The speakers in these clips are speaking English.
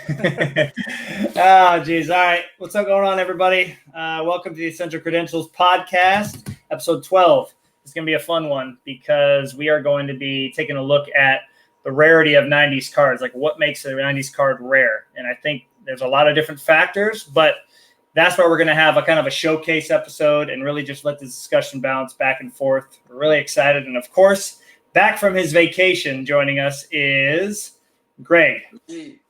Oh, geez. All right. What's up going on, everybody? Welcome to the Essential Credentials Podcast, episode 12. It's going to be a fun one because we are going to be taking a look at the rarity of 90s cards, like what makes a 90s card rare. And I think there's a lot of different factors, but that's why we're going to have a kind of a showcase episode and really just let this discussion bounce back and forth. We're really excited. And of course, back from his vacation, joining us is Greg.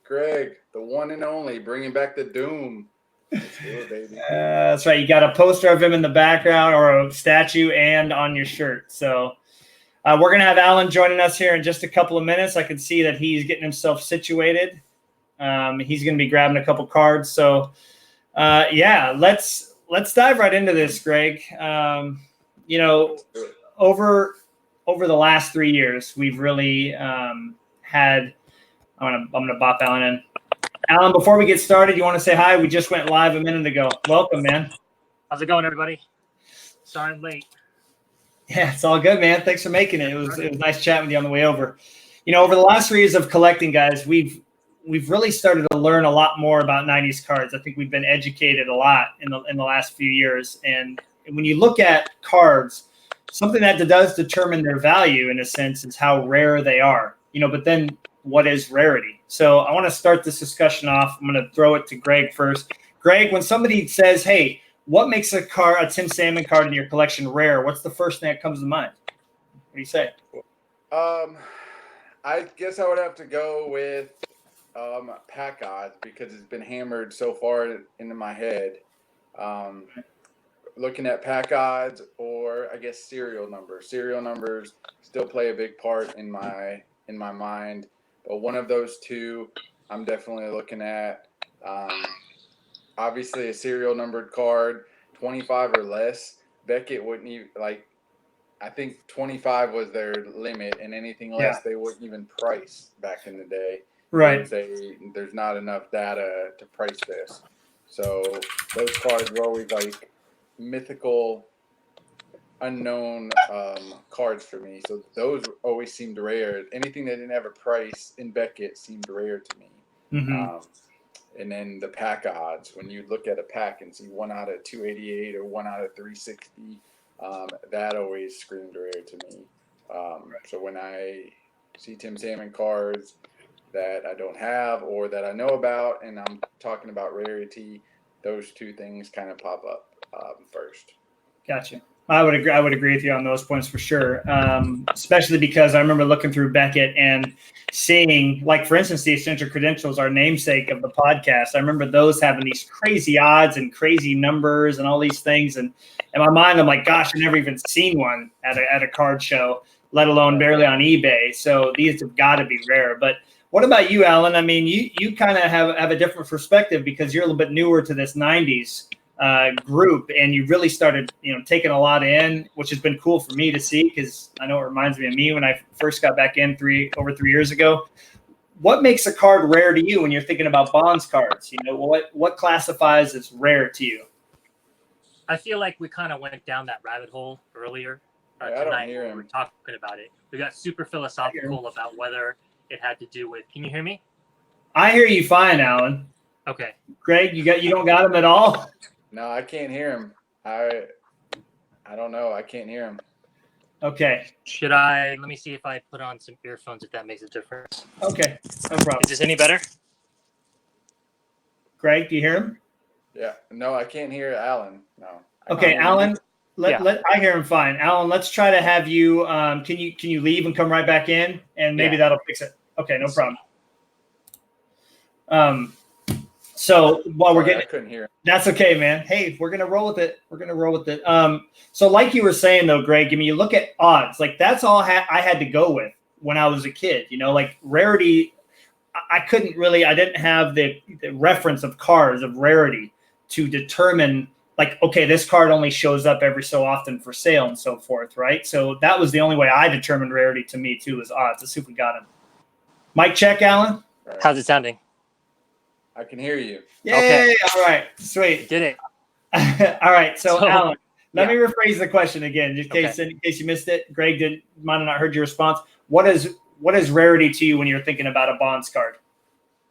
Greg, the one and only, bringing back the doom. Let's do it, baby. That's right. You got a poster of him in the background or a statue and on your shirt. So we're going to have Alan joining us here in just a couple of minutes. I can see that he's getting himself situated. He's going to be grabbing a couple cards. So, let's dive right into this, Greg. Over the last 3 years, we've really had – I'm gonna bop Alan in. Alan, before we get started, you want to say hi? We just went live a minute ago. Welcome, man. How's it going, everybody? Sorry I'm late. Yeah, it's all good, man. Thanks for making it. It was nice chatting with you on the way over. Over the last 3 years of collecting, guys, we've really started to learn a lot more about 90s cards. I think we've been educated a lot in the last few years. And when you look at cards, something that does determine their value in a sense is how rare they are. But then what is rarity? So I want to start this discussion off. I'm going to throw it to Greg first. Greg, when somebody says, hey, what makes a Tim Salmon card in your collection rare? What's the first thing that comes to mind? What do you say? I guess I would have to go with pack odds because it's been hammered so far into my head. Looking at pack odds or I guess serial numbers. Serial numbers still play a big part in my mind. But one of those two, I'm definitely looking at. Obviously, a serial numbered card, 25 or less. Beckett wouldn't even I think 25 was their limit, and anything less they wouldn't even price back in the day. Right. Say there's not enough data to price this. So those cards were always like mythical, unknown cards for me. So those always seemed rare. Anything that didn't have a price in Beckett seemed rare to me. Mm-hmm. And then the pack odds, when you look at a pack and see 1 out of 288 or 1 out of 360, that always screamed rare to me. So when I see Tim Salmon cards that I don't have or that I know about and I'm talking about rarity, those two things kind of pop up first. Gotcha. I would agree with you on those points for sure, especially because I remember looking through Beckett and seeing, like, for instance, the Essential Credentials, our namesake of the podcast. I remember those having these crazy odds and crazy numbers and all these things. And in my mind, I'm like, gosh, I've never even seen one at a card show, let alone barely on eBay. So these have got to be rare. But what about you, Alan? I mean, you kind of have a different perspective because you're a little bit newer to this 90s group, and you really started, taking a lot in, which has been cool for me to see because I know it reminds me of me when I first got back in over 3 years ago. What makes a card rare to you when you're thinking about bonds cards? What classifies as rare to you? I feel like we kind of went down that rabbit hole earlier tonight when we were talking about it. We got super philosophical about whether it had to do with. Can you hear me? I hear you fine, Alan. Okay. Greg, you don't got him at all? No, I can't hear him. I don't know. I can't hear him. Okay. Let me see if I put on some earphones, if that makes a difference. Okay. No problem. Is this any better? Greg, do you hear him? Yeah. No, I can't hear Alan. No. Okay, Alan, I hear him fine. Alan, let's try to have you, can you leave and come right back in? And maybe that'll fix it. Okay, no problem. So while I couldn't hear. That's okay, man. Hey, we're gonna roll with it. So like you were saying though, Greg, you look at odds. Like that's all I had to go with when I was a kid. Like rarity, I didn't have the reference of cards of rarity to determine like, okay, this card only shows up every so often for sale and so forth, right? So that was the only way I determined rarity to me too, was odds. Let's see if we got him. Mic check, Alan. How's it sounding? I can hear you. Yay! Okay. All right, sweet. Did it? All right, so Alan, let me rephrase the question again, in case you missed it. Greg might have not heard your response. What is rarity to you when you're thinking about a bonds card?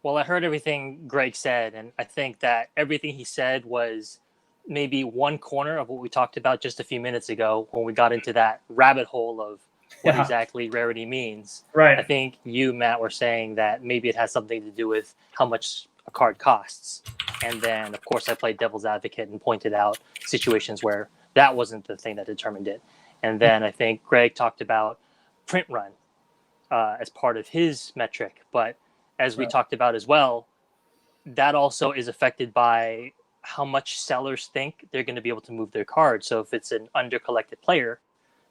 Well, I heard everything Greg said, and I think that everything he said was maybe one corner of what we talked about just a few minutes ago when we got into that rabbit hole of what Yeah. exactly rarity means. Right. I think you, Matt, were saying that maybe it has something to do with how much a card costs. And then, of course, I played devil's advocate and pointed out situations where that wasn't the thing that determined it. And then I think Greg talked about print run as part of his metric. But as we talked about as well, that also is affected by how much sellers think they're going to be able to move their card. So if it's an under-collected player,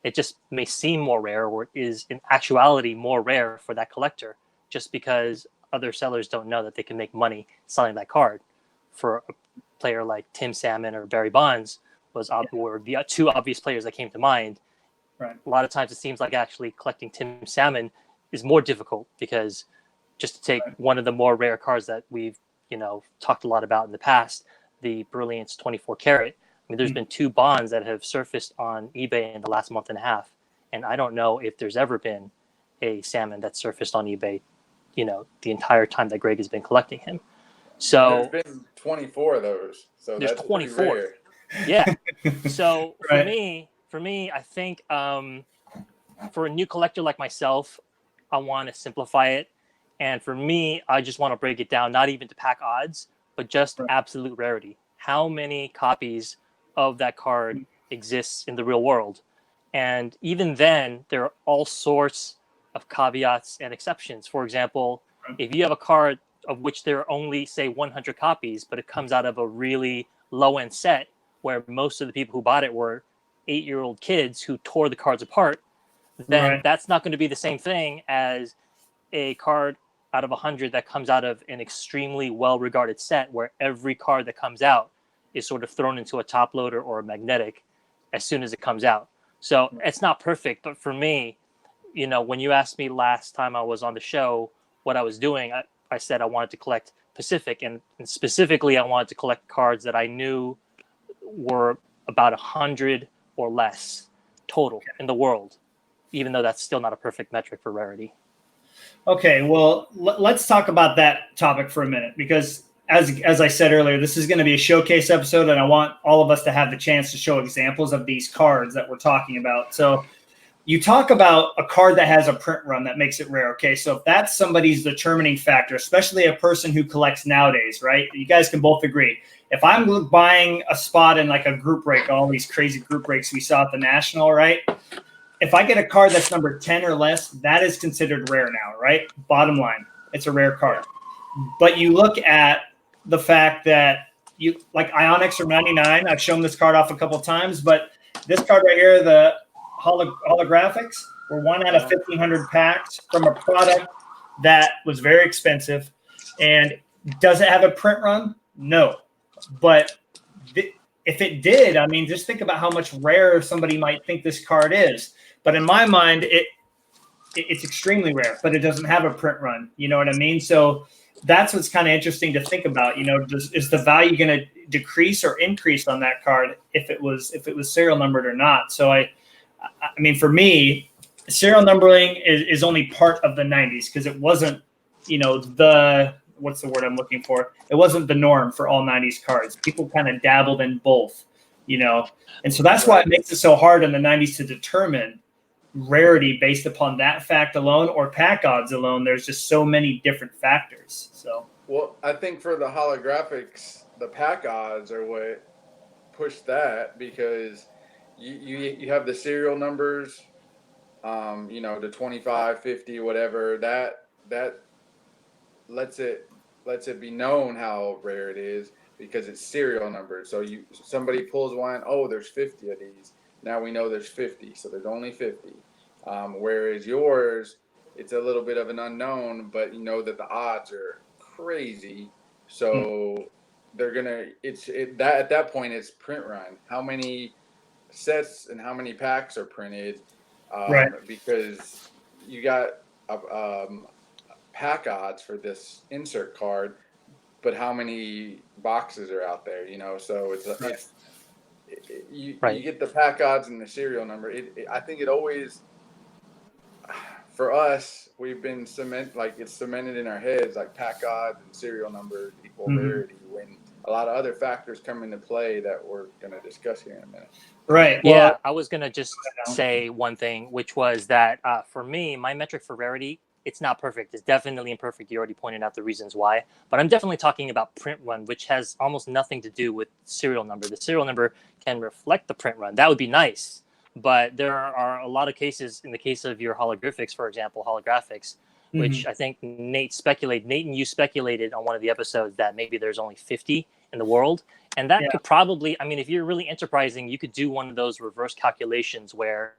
it just may seem more rare, or is in actuality more rare for that collector, just because other sellers don't know that they can make money selling that card. For a player like Tim Salmon or Barry Bonds were the two obvious players that came to mind. Right. A lot of times it seems like actually collecting Tim Salmon is more difficult, because just to take one of the more rare cards that we've talked a lot about in the past, the Brilliance 24 karat. I mean, there's been 2 bonds that have surfaced on eBay in the last month and a half, and I don't know if there's ever been a salmon that surfaced on eBay, the entire time that Greg has been collecting him. So there's been 24 of those, so there's that's 24. pretty rare. Yeah. So for Right. me, I think for a new collector like myself, I want to simplify it. And for me, I just want to break it down, not even to pack odds, but just absolute rarity. How many copies of that card exists in the real world? And even then, there are all sorts of caveats and exceptions. For example, if you have a card of which there are only, say, 100 copies, but it comes out of a really low-end set where most of the people who bought it were 8-year-old kids who tore the cards apart, then that's not going to be the same thing as a card out of 100 that comes out of an extremely well-regarded set where every card that comes out is sort of thrown into a top loader or a magnetic as soon as it comes out. So it's not perfect, but for me, when you asked me last time I was on the show what I was doing, I said I wanted to collect Pacific, and specifically I wanted to collect cards that I knew were about 100 or less total in the world, even though that's still not a perfect metric for rarity. Okay, well, let's talk about that topic for a minute, because as I said earlier, this is going to be a showcase episode, and I want all of us to have the chance to show examples of these cards that we're talking about. So you talk about a card that has a print run that makes it rare. Okay, so if that's somebody's determining factor, especially a person who collects nowadays, right? You guys can both agree. If I'm buying a spot in like a group break, all these crazy group breaks we saw at the National, right? If I get a card that's number 10 or less, that is considered rare now, right? Bottom line, it's a rare card. But you look at the fact that you like Ionics or 99. I've shown this card off a couple of times, but this card right here, the holographics, were 1 out of 1,500 packs from a product that was very expensive. And does it have a print run? No. But if it did, I mean, just think about how much rarer somebody might think this card is. But in my mind, it's extremely rare, but it doesn't have a print run. You know what I mean? So that's what's kind of interesting to think about. Is the value going to decrease or increase on that card if it was serial numbered or not? So I mean, for me, serial numbering is only part of the 90s, because it wasn't, what's the word I'm looking for? It wasn't the norm for all 90s cards. People kind of dabbled in both, and so that's why it makes it so hard in the 90s to determine rarity based upon that fact alone, or pack odds alone. There's just so many different factors. So, well, I think for the holographics, the pack odds are what push that, because you have the serial numbers, the 25, 50, whatever, that lets it be known how rare it is, because it's serial numbered. So somebody pulls one, oh, there's 50 of these. Now we know there's 50, so there's only 50. Whereas yours, it's a little bit of an unknown, but you know that the odds are crazy. So they're gonna. At that point, it's print run. How many sets and how many packs are printed? Because you got pack odds for this insert card, but how many boxes are out there? So it's you get the pack odds and the serial number. I think it always, for us, we've been it's cemented in our heads, like pack odds and serial numbers equal rarity, when a lot of other factors come into play that we're going to discuss here in a minute. Right. Yeah, Well, I was gonna just say one thing, which was that for me, my metric for rarity, it's not perfect. It's definitely imperfect. You already pointed out the reasons why, but I'm definitely talking about print run, which has almost nothing to do with serial number. The serial number can reflect the print run. That would be nice, but there are a lot of cases. In the case of your holographics, for example, holographics, which I think Nate and you speculated on one of the episodes that maybe there's only 50 in the world. And that could probably, I mean, if you're really enterprising, you could do one of those reverse calculations where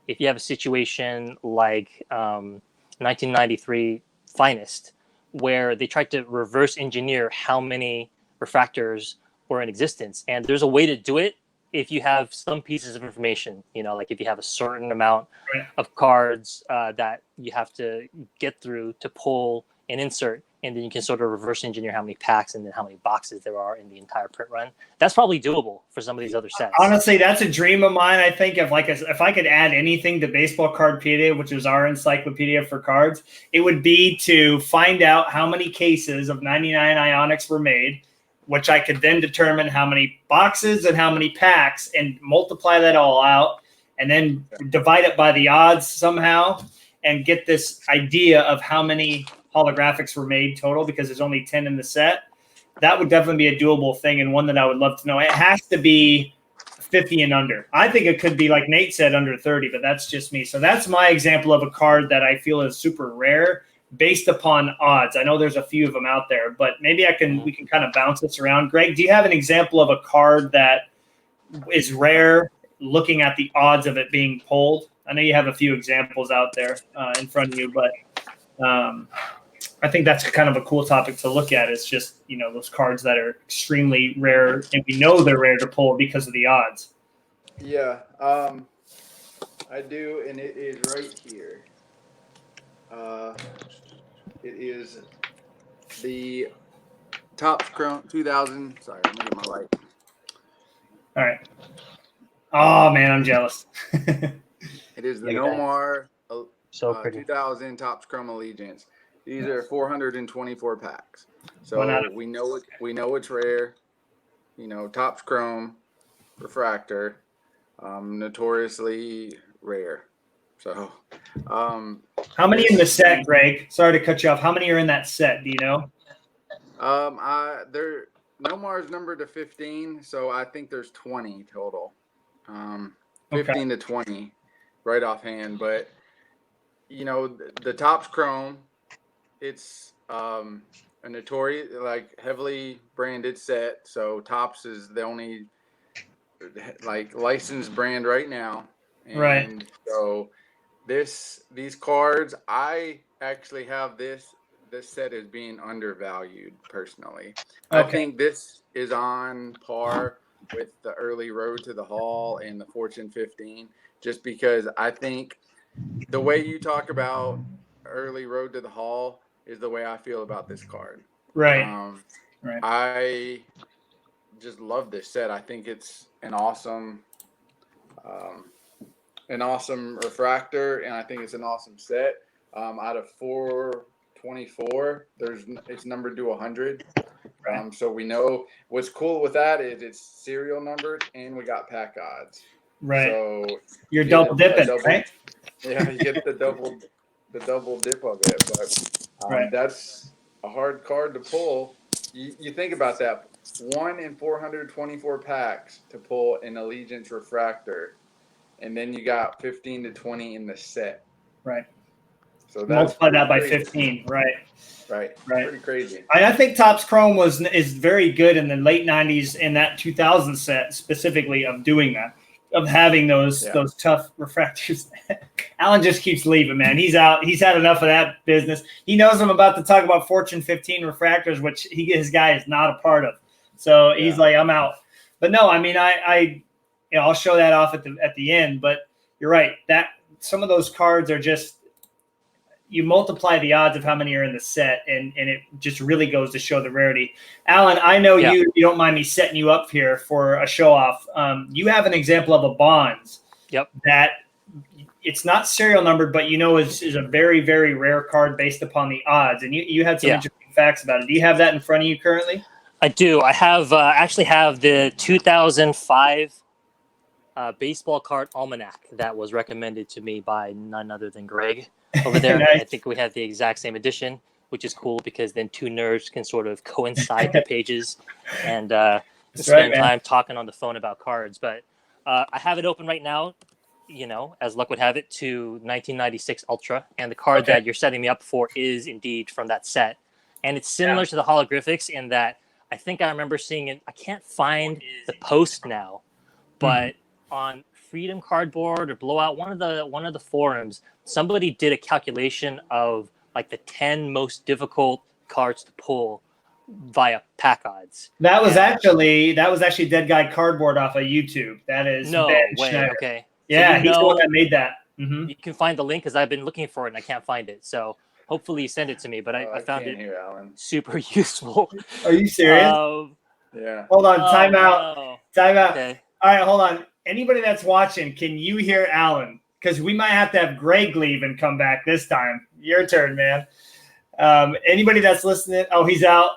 if you have a situation like 1993 Finest, where they tried to reverse engineer how many refractors were in existence. And there's a way to do it if you have some pieces of information, like if you have a certain amount of cards that you have to get through to pull and insert, and then you can sort of reverse engineer how many packs and then how many boxes there are in the entire print run. That's probably doable for some of these other sets. Honestly, that's a dream of mine. I think if I could add anything to Baseball Cardpedia, which is our encyclopedia for cards, it would be to find out how many cases of 99 Ionics were made, which I could then determine how many boxes and how many packs and multiply that all out and then divide it by the odds somehow and get this idea of how many holographics were made total, because there's only 10 in the set. That would definitely be a doable thing and one that I would love to know. It has to be 50 and under. I think it could be, like Nate said, under 30, but that's just me. So that's my example of a card that I feel is super rare based upon odds. I know there's a few of them out there, but maybe we can kind of bounce this around. Greg, do you have an example of a card that is rare looking at the odds of it being pulled? I know you have a few examples out there in front of you, but I think that's kind of a cool topic to look at. It's just, those cards that are extremely rare and we know they're rare to pull because of the odds. Yeah, I do, and it is right here. It is the Topps Chrome 2000. Sorry, let me get my light. All right. Oh, man, I'm jealous. It is the Nomar 2000 Topps Chrome Allegiance. These are 424 packs. So we know it's rare. Topps Chrome refractor, notoriously rare. So, how many in the set, Greg? Sorry to cut you off. How many are in that set? Do you know? Nomar's numbered to 15, so I think there's 20 total. 15 to 20, right offhand. But the Topps Chrome, it's a notorious, heavily branded set. So Topps is the only licensed brand right now. And so these cards, I actually have this set as being undervalued personally. I think this is on par with the early Road to the Hall and the Fortune 15, just because I think the way you talk about early Road to the Hall is the way I feel about this card. Right. I just love this set. I think it's an awesome refractor, and I think it's an awesome set. Out of 424, it's numbered to 100. So we know what's cool with that is it's serial numbered, and we got pack odds. Right. So you're double dipping, right? Yeah, you get the double dip of it. But that's a hard card to pull. You think about that. 1 in 424 packs to pull an Allegiance refractor, and then you got 15 to 20 in the set. Right. So that's multiply that by crazy. 15. Right. Pretty crazy. I think Topps Chrome is very good in the late 90s in that 2000 set specifically of doing that, of having those tough refractors. Alan just keeps leaving, man. He's out. He's had enough of that business. He knows I'm about to talk about Fortune 15 refractors, which his guy is not a part of. So he's like, I'm out. But no, I mean, I'll show that off at the end. But you're right. That some of those cards are just, you multiply the odds of how many are in the set, and it just really goes to show the rarity. Alan, I know you don't mind me setting you up here for a show off. You have an example of a Bonds. Yep. That it's not serial numbered, but is a very, very rare card based upon the odds. And you had some interesting facts about it. Do you have that in front of you currently? I do. I have actually have the 2005 baseball card almanac that was recommended to me by none other than Greg over there. Nice. I think we have the exact same edition, which is cool because then two nerds can sort of coincide the pages and spend time talking on the phone about cards. But I have it open right now, as luck would have it, to 1996 Ultra. And the card that you're setting me up for is indeed from that set. And it's similar to the holographics in that I think I remember seeing it. I can't find the post now, but on Freedom Cardboard or Blowout, one of the forums, somebody did a calculation of like the 10 most difficult cards to pull via pack odds. That was actually Dead Guy Cardboard off of YouTube. That is no Ben way. Schneider. Okay. Yeah, he's the one that made that. Mm-hmm. You can find the link because I've been looking for it and I can't find it. So hopefully you send it to me. But I found it super useful. Are you serious? Yeah. Hold on. Time out. No. Time out. Okay. All right, hold on. Anybody that's watching, can you hear Alan? Because we might have to have Greg leave and come back this time. Your turn, man. Anybody that's listening? Oh, he's out.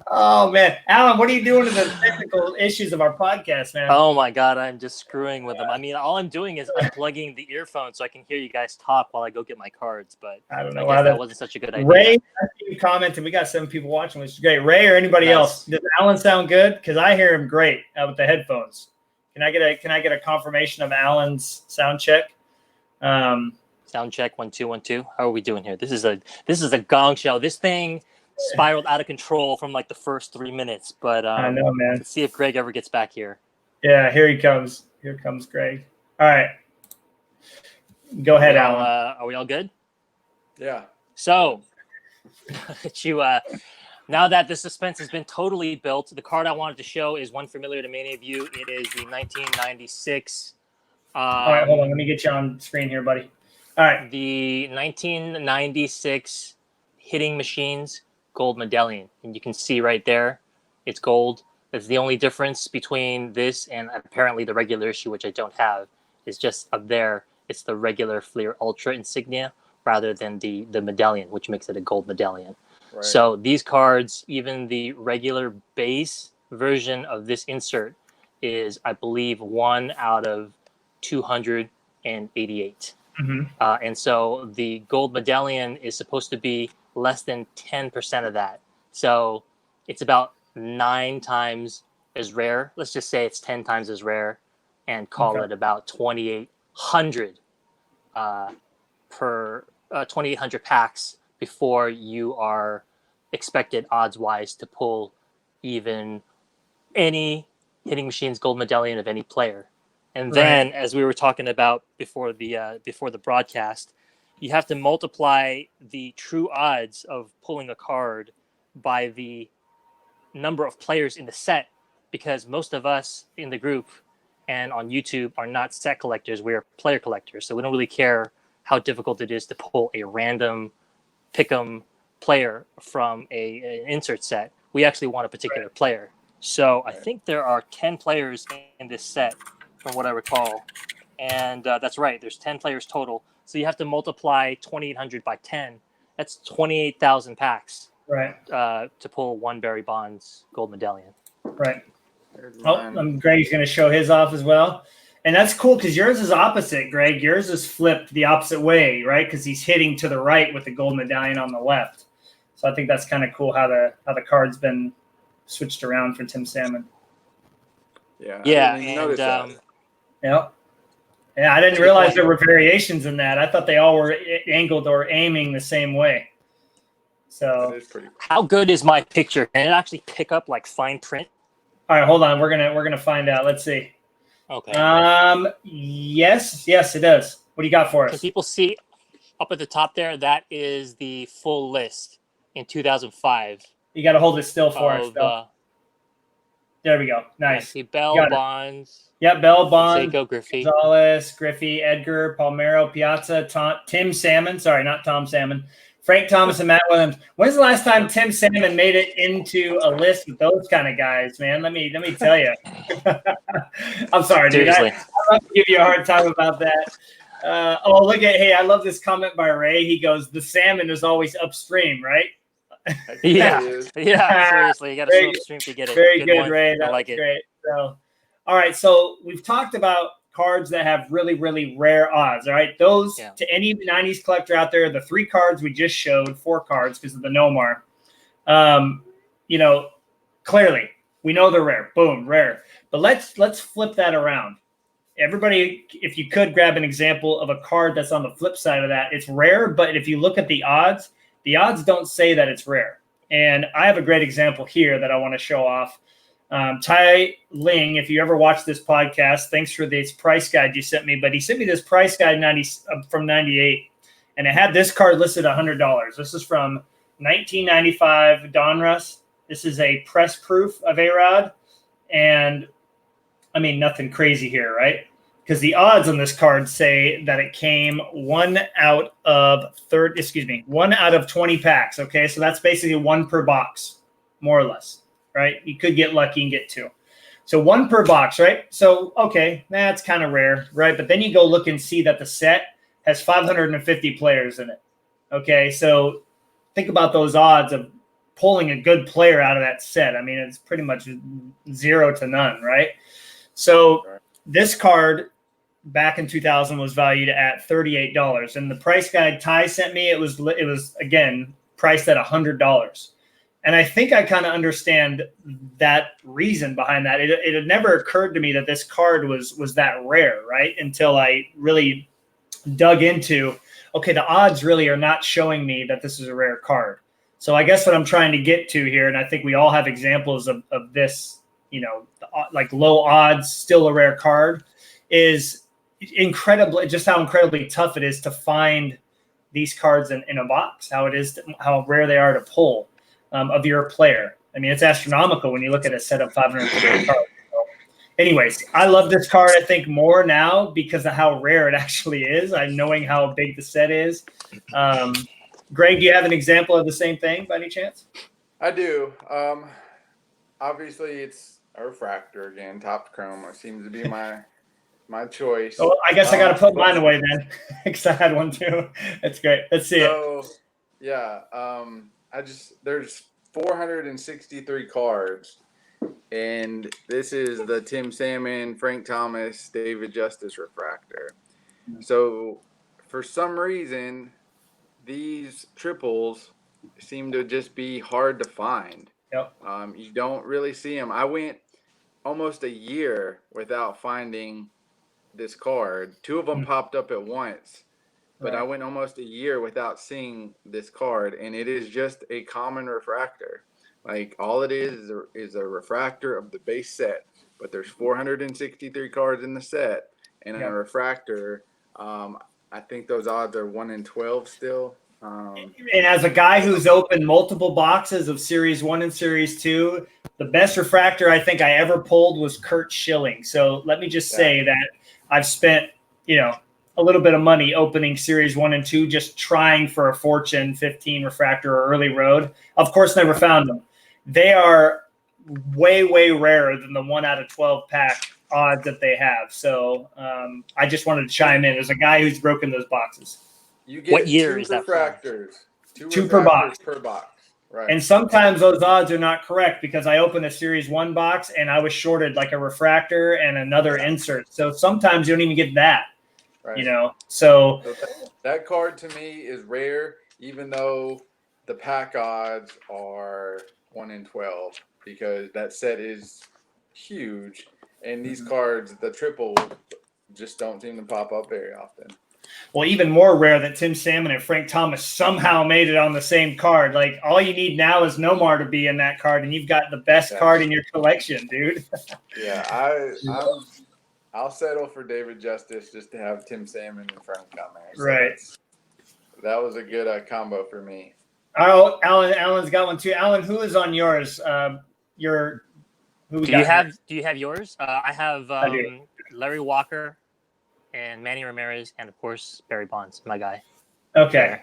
Oh, man. Alan, what are you doing to the technical issues of our podcast, man? Oh, my God. I'm just screwing with them. I mean, all I'm doing is unplugging the earphone so I can hear you guys talk while I go get my cards. But I don't know why that wasn't such a good idea. Ray, I see you commenting. We got 7 people watching, which is great. Ray or anybody else? Does Alan sound good? Because I hear him great with the headphones. Can I get a confirmation of Alan's sound check? Sound check 1 2 1 2. How are we doing here? This is a gong show. This thing spiraled out of control from like the first 3 minutes. But I know, man. Let's see if Greg ever gets back here. Yeah, here he comes. Here comes Greg. All right, go ahead, Alan. Are we all good? Yeah. So, now that the suspense has been totally built, the card I wanted to show is one familiar to many of you. It is the 1996. All right, hold on. Let me get you on screen here, buddy. All right. The 1996 Hitting Machines gold medallion. And you can see right there, it's gold. That's the only difference between this and apparently the regular issue, which I don't have, is just up there. It's the regular Fleer Ultra insignia rather than the medallion, which makes it a gold medallion. Right. So these cards, even the regular base version of this insert is, I believe, 1 out of 288. Mm-hmm. And so the gold medallion is supposed to be less than 10% of that. So it's about 9 times as rare. Let's just say it's 10 times as rare and call it about 2,800 per 2,800 packs before you are expected odds-wise to pull even any Hitting Machines gold medallion of any player. And then, as we were talking about before the broadcast, you have to multiply the true odds of pulling a card by the number of players in the set, because most of us in the group and on YouTube are not set collectors. We're player collectors. So we don't really care how difficult it is to pull a random pick'em player from an insert set. We actually want a particular player. So I think there are 10 players in this set, from what I recall. And that's right. There's 10 players total. So you have to multiply 2,800 by 10. That's 28,000 packs. Right. To pull one Barry Bonds gold medallion. Right. Greg's going to show his off as well. And that's cool because yours is opposite, Greg. Yours is flipped the opposite way, right? Because he's hitting to the right with the gold medallion on the left. So I think that's kind of cool how the card's been switched around for Tim Salmon. Yeah. Yeah. Yeah, I didn't realize there were variations in that. I thought they all were angled or aiming the same way. So that is pretty cool. How good is my picture? Can it actually pick up like fine print? All right, hold on. We're gonna find out. Let's see. Okay. Yes, it does. What do you got for us? Can people see up at the top there? That is the full list in 2005. You got to hold it still for us, though. There we go. Nice. See Bell, Bonds. Yep, Bell, Bonds, Griffey, Gonzalez, Griffey, Edgar, Palmero, Piazza, Tim Salmon. Sorry, not Tom Salmon. Frank Thomas and Matt Williams. When's the last time Tim Salmon made it into a list with those kind of guys, man? Let me tell you. I'm sorry, dude. Seriously. I love to give you a hard time about that. Hey, I love this comment by Ray. He goes, the salmon is always upstream, right? Yeah. Seriously, you got to swim upstream to get it. Very good, Ray. I like it. Great. So, all right. So we've talked about cards that have really, really rare odds. All right. Those to any 90s collector out there, the 3 cards we just showed, 4 cards because of the Nomar. Clearly we know they're rare. Boom, rare. But let's flip that around. Everybody, if you could grab an example of a card that's on the flip side of that, it's rare, but if you look at the odds don't say that it's rare. And I have a great example here that I want to show off. Tai Ling, if you ever watch this podcast, thanks for this price guide you sent me, but he sent me this price guide from 98, and it had this card listed $100. This is from 1995 Donruss. This is a press proof of A-Rod, and I mean, nothing crazy here, right? Because the odds on this card say that it came 1 out of 20 packs. Okay, so that's basically 1 per box, more or less, right? You could get lucky and get 2. So 1 per box, right? So, okay, that's kind of rare, right? But then you go look and see that the set has 550 players in it. Okay, so think about those odds of pulling a good player out of that set. I mean, it's pretty much 0 to none, right? So this card back in 2000 was valued at $38, and the price guide Ty sent me, it was again priced at $100. And I think I kind of understand that reason behind that. It had never occurred to me that this card was that rare, right? Until I really dug into, okay, the odds really are not showing me that this is a rare card. So I guess what I'm trying to get to here, and I think we all have examples of this, like low odds, still a rare card, is just how incredibly tough it is to find these cards in a box, how rare they are to pull of your player. I mean, it's astronomical when you look at a set of 550 cards. So anyways, I love this card, I think, more now because of how rare it actually is. I'm knowing how big the set is. Greg, do you have an example of the same thing by any chance? I do. Obviously, it's a refractor again, top chrome. It seems to be my choice. Oh, I guess I got to put mine away then, because I had one too. That's great. Let's see it. Yeah, there's 463 cards, and this is the Tim Salmon, Frank Thomas, David Justice refractor. So for some reason, these triples seem to just be hard to find. Yep. You don't really see them. I went almost a year without finding this card. 2 of them popped up at once, but I went almost a year without seeing this card, and it is just a common refractor. Like, all it is a refractor of the base set, but there's 463 cards in the set, and a refractor. I think those odds are 1 in 12 still. And as a guy who's opened multiple boxes of Series 1 and Series 2, the best refractor I think I ever pulled was Kurt Schilling. So let me just say that I've spent, a little bit of money opening Series 1 and 2, just trying for a Fortune 15 refractor or early road. Of course, never found them. They are way, way rarer than the 1 out of 12 pack odds that they have. So I just wanted to chime in as a guy who's broken those boxes. You get what year 2 is that refractors. Two per box. Right. And sometimes those odds are not correct because I opened a Series 1 box and I was shorted like a refractor and another insert. So sometimes you don't even get that, So that card to me is rare, even though the pack odds are 1 in 12, because that set is huge. And these cards, the triple, just don't seem to pop up very often. Well, even more rare that Tim Salmon and Frank Thomas somehow made it on the same card. Like, all you need now is Nomar to be in that card, and you've got the best card in your collection, dude. Yeah, I'll settle for David Justice just to have Tim Salmon and Frank Thomas. So right. That was a good combo for me. Oh, Alan's got one too. Alan, who is on yours? Do you have yours? I have Larry Walker and Manny Ramirez, and of course Barry Bonds, my guy. Okay.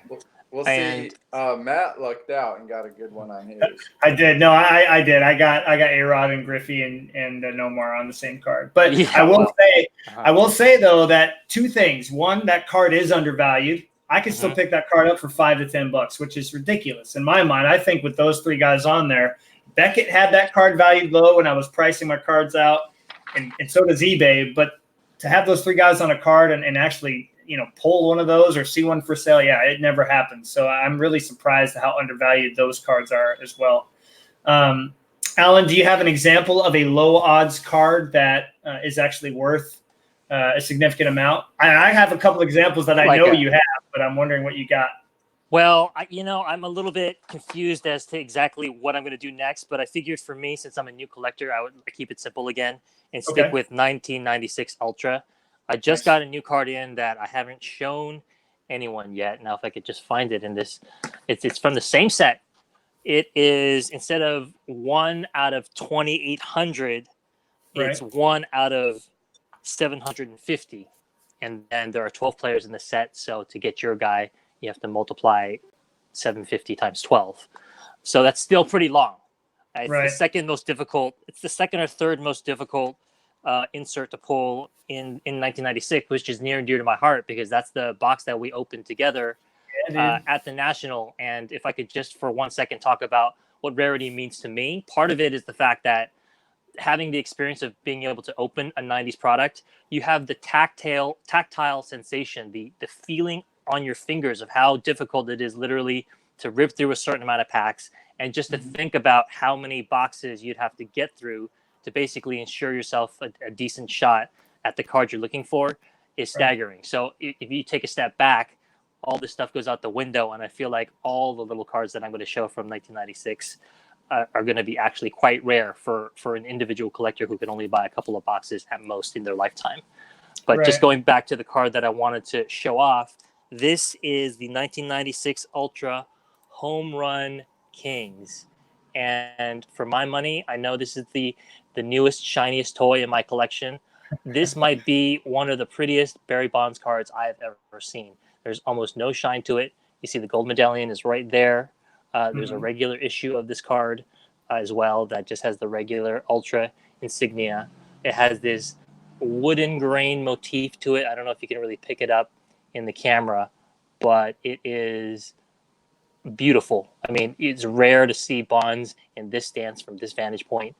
We'll And see. Matt lucked out and got a good one on his. I did. No, I did. I got A-Rod and Griffey and Nomar on the same card. But Yeah, I will well, say, uh-huh. I will say though that two things. One, that card is undervalued. I can still Mhm. pick that card up for $5 to $10, which is ridiculous in my mind. I think with those three guys on there, Beckett had that card valued low when I was pricing my cards out, and so does eBay. But to have those three guys on a card and actually, pull one of those or see one for sale, yeah, it never happens. So I'm really surprised at how undervalued those cards are as well. Alan, do you have an example of a low odds card that is actually worth a significant amount? I have a couple examples that I know you have, but I'm wondering what you got. Well, I'm a little bit confused as to exactly what I'm going to do next, but I figured for me, since I'm a new collector, I would keep it simple again and stick with 1996 Ultra. I just got a new card in that I haven't shown anyone yet. Now, if I could just find it in this, it's from the same set. It is, instead of 1 out of 2,800, it's 1 out of 750. And then there are 12 players in the set. So to get your guy, you have to multiply 750 times 12. So that's still pretty long. It's the second most difficult. It's the second or third most difficult insert to pull in 1996, which is near and dear to my heart because that's the box that we opened together at the National. And if I could just for 1 second talk about what Rarity means to me, part of it is the fact that having the experience of being able to open a 90s product, you have the tactile sensation, the feeling on your fingers of how difficult it is literally to rip through a certain amount of packs, and just to think about how many boxes you'd have to get through to basically ensure yourself a decent shot at the card you're looking for is staggering. So if you take a step back, all this stuff goes out the window, and I feel like all the little cards that I'm going to show from 1996 are going to be actually quite rare for an individual collector who can only buy a couple of boxes at most in their lifetime. But just going back to the card that I wanted to show off, this is the 1996 Ultra Home Run Kings. And for my money, I know this is the newest, shiniest toy in my collection. This might be one of the prettiest Barry Bonds cards I've ever seen. There's almost no shine to it. You see the gold medallion is right there. There's a regular issue of this card as well that just has the regular Ultra insignia. It has this wooden grain motif to it. I don't know if you can really pick it up in the camera, but it is beautiful. I mean, it's rare to see Bonds in this stance from this vantage point.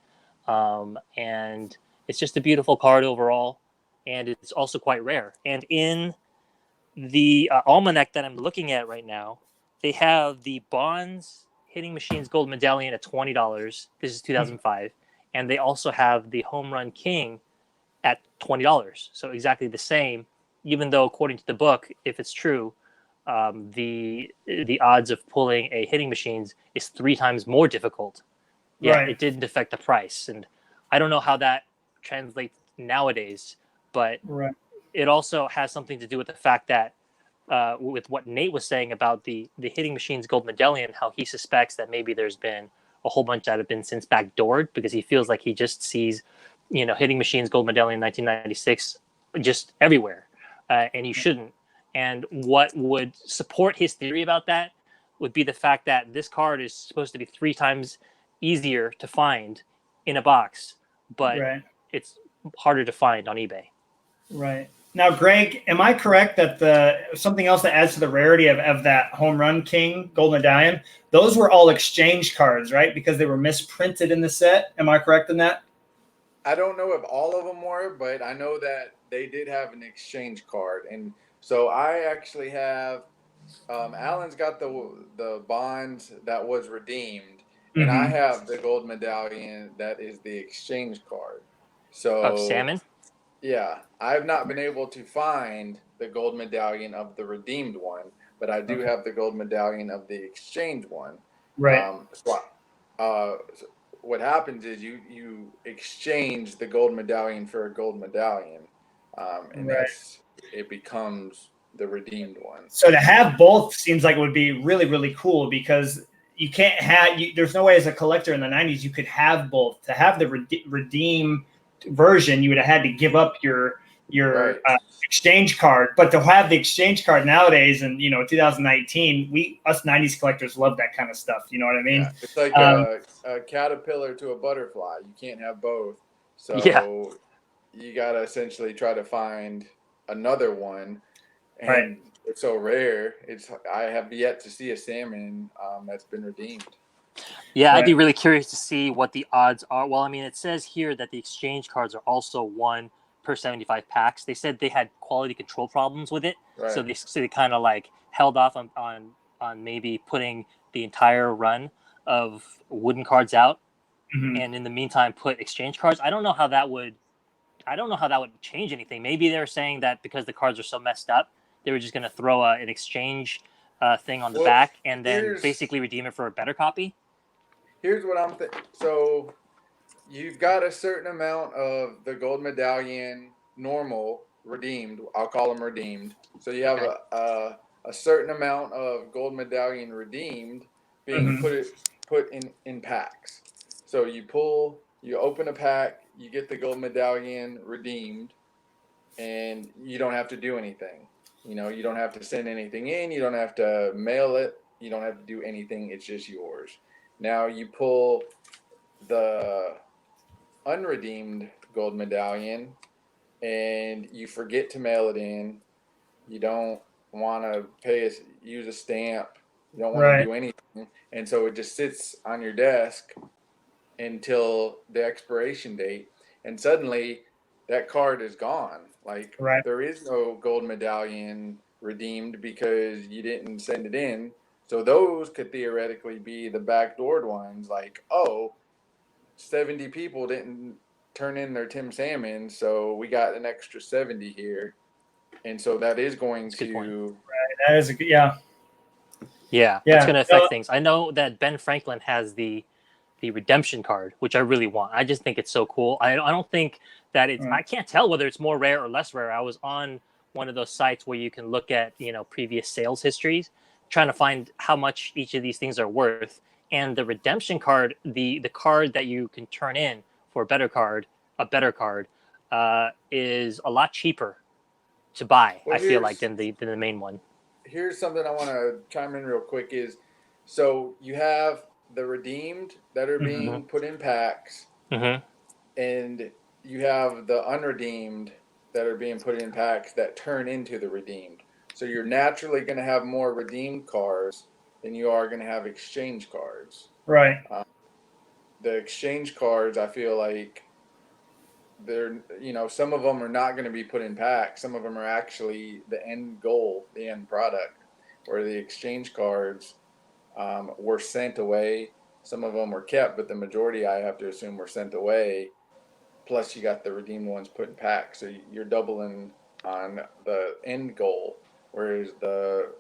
And it's just a beautiful card overall. And it's also quite rare. And in the almanac that I'm looking at right now, they have the Bonds Hitting Machines Gold Medallion at $20. This is 2005. And they also have the Home Run King at $20. So exactly the same, even though according to the book, if it's true, the odds of pulling a Hitting Machines is 3 times more difficult. Yeah, it didn't affect the price. And I don't know how that translates nowadays, but it also has something to do with the fact that with what Nate was saying about the Hitting Machines Gold Medallion, how he suspects that maybe there's been a whole bunch that have been since backdoored because he feels like he just sees, Hitting Machines Gold Medallion 1996 just everywhere, and you shouldn't. And what would support his theory about that would be the fact that this card is supposed to be 3 times easier to find in a box, but it's harder to find on eBay. Right. Now, Greg, am I correct that something else that adds to the rarity of that Home Run King Gold Medallion, those were all exchange cards, right? Because they were misprinted in the set. Am I correct in that? I don't know if all of them were, but I know that they did have an exchange card. And so I actually have, Alan's got the Bonds that was redeemed, and I have the gold medallion that is the exchange card. So of Salmon? Yeah, I've not been able to find the gold medallion of the redeemed one, but I do have the gold medallion of the exchange one. So what happens is you exchange the gold medallion for a gold medallion, and it becomes the redeemed one. So to have both seems like it would be really, really cool because you can't have. There's no way as a collector in the 90s you could have both. To have the redeem version, you would have had to give up your your exchange card. But to have the exchange card nowadays, and 2019, us '90s collectors love that kind of stuff. You know what I mean? Yeah. It's like a caterpillar to a butterfly. You can't have both. So you got to essentially try to find another one. And it's so rare. I have yet to see a salmon that's been redeemed. Yeah, I'd be really curious to see what the odds are. Well, I mean, it says here that the exchange cards are also 1 per 75 packs. They said they had quality control problems with it, so they kind of like held off on maybe putting the entire run of wooden cards out, and in the meantime put exchange cards. I don't know how that would change anything. Maybe they're saying that because the cards are so messed up, they were just going to throw an exchange thing on the back and then basically redeem it for a better copy. Here's what I'm thinking. So you've got a certain amount of the gold medallion normal redeemed. I'll call them redeemed. So you have a certain amount of gold medallion redeemed being put in packs. So you open a pack, you get the gold medallion redeemed, and you don't have to do anything. You don't have to send anything in. You don't have to mail it. You don't have to do anything. It's just yours. Now you pull the unredeemed gold medallion and you forget to mail it in. You don't want to use a stamp. You don't want to do anything. And so it just sits on your desk until the expiration date. And suddenly that card is gone. Like there is no gold medallion redeemed because you didn't send it in. So those could theoretically be the backdoored ones, like, 70 people didn't turn in their Tim Salmon, so we got an extra 70 here. And so that is going to... That is Yeah, it's going to affect things. I know that Ben Franklin has the redemption card, which I really want. I just think it's so cool. I don't think that it's... I can't tell whether it's more rare or less rare. I was on one of those sites where you can look at, previous sales histories, trying to find how much each of these things are worth. And the redemption card, the card that you can turn in for a better card, is a lot cheaper to buy, I feel like, than the main one. Here's something I want to chime in real quick is, so you have the redeemed that are being put in packs, and you have the unredeemed that are being put in packs that turn into the redeemed. So you're naturally going to have more redeemed cards than you are going to have exchange cards. Right. The exchange cards, I feel like they're, some of them are not going to be put in packs. Some of them are actually the end goal, the end product, where the exchange cards were sent away. Some of them were kept, but the majority, I have to assume, were sent away. Plus, you got the redeemed ones put in packs. So you're doubling on the end goal. Whereas the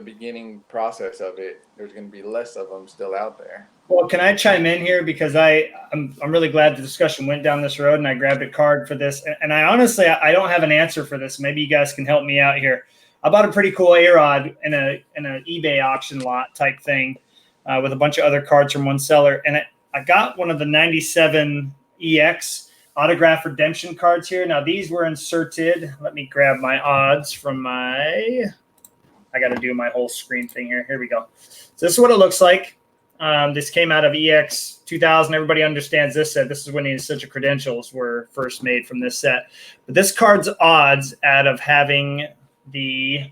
beginning process of it, there's going to be less of them still out there. Well, can I chime in here? Because I'm really glad the discussion went down this road, and I grabbed a card for this. And I honestly, I don't have an answer for this. Maybe you guys can help me out here. I bought a pretty cool A-Rod in an eBay auction lot type thing with a bunch of other cards from one seller. And I got one of the 97 EX autograph redemption cards here. Now, these were inserted. Let me grab my odds from I got to do my whole screen thing here. Here we go. So this is what it looks like. This came out of EX 2000. Everybody understands this set. This is when the essential credentials were first made from this set. But this card's odds out of having the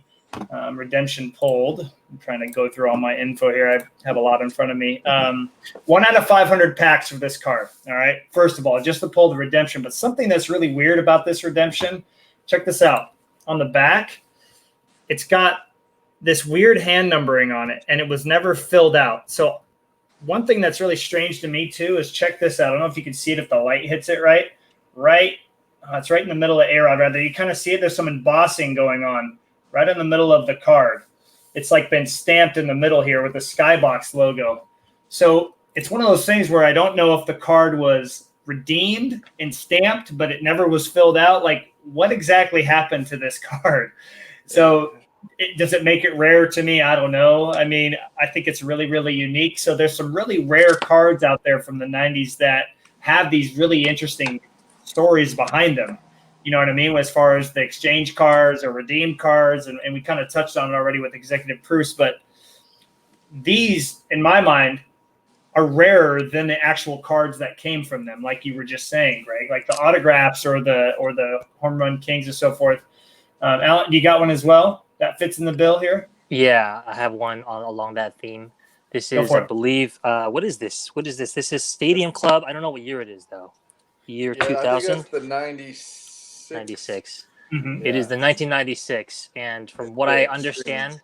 redemption pulled. I'm trying to go through all my info here. I have a lot in front of me. 1 out of 500 packs for this card. All right. First of all, just to pull the redemption, but something that's really weird about this redemption, check this out. On the back, it's got this weird hand numbering on it, and it was never filled out. So one thing that's really strange to me too is, check this out. I don't know if you can see it if the light hits it right. It's right in the middle of A-Rod right there. You kind of see it. There's some embossing going on right in the middle of the card. It's like been stamped in the middle here with the Skybox logo. So it's one of those things where I don't know if the card was redeemed and stamped, but it never was filled out. Like, what exactly happened to this card? So does it make it rare to me? I don't know. I mean, I think it's really, really unique. So there's some really rare cards out there from the 90s that have these really interesting stories behind them. You know what I mean? As far as the exchange cards or redeemed cards, and we kind of touched on it already with executive proofs, but these, in my mind, are rarer than the actual cards that came from them, like you were just saying, Greg, like the autographs or the home run kings and so forth. Alan, you got one as well that fits in the bill here? Yeah, I have one along that theme. This Go is, for I it. believe, what is this? What is this? This is Stadium Club. I don't know what year it is, though. Year Yeah, I think 2000? that's the 96. 96. Mhm. It is Yeah. the 1996. And from what I understand,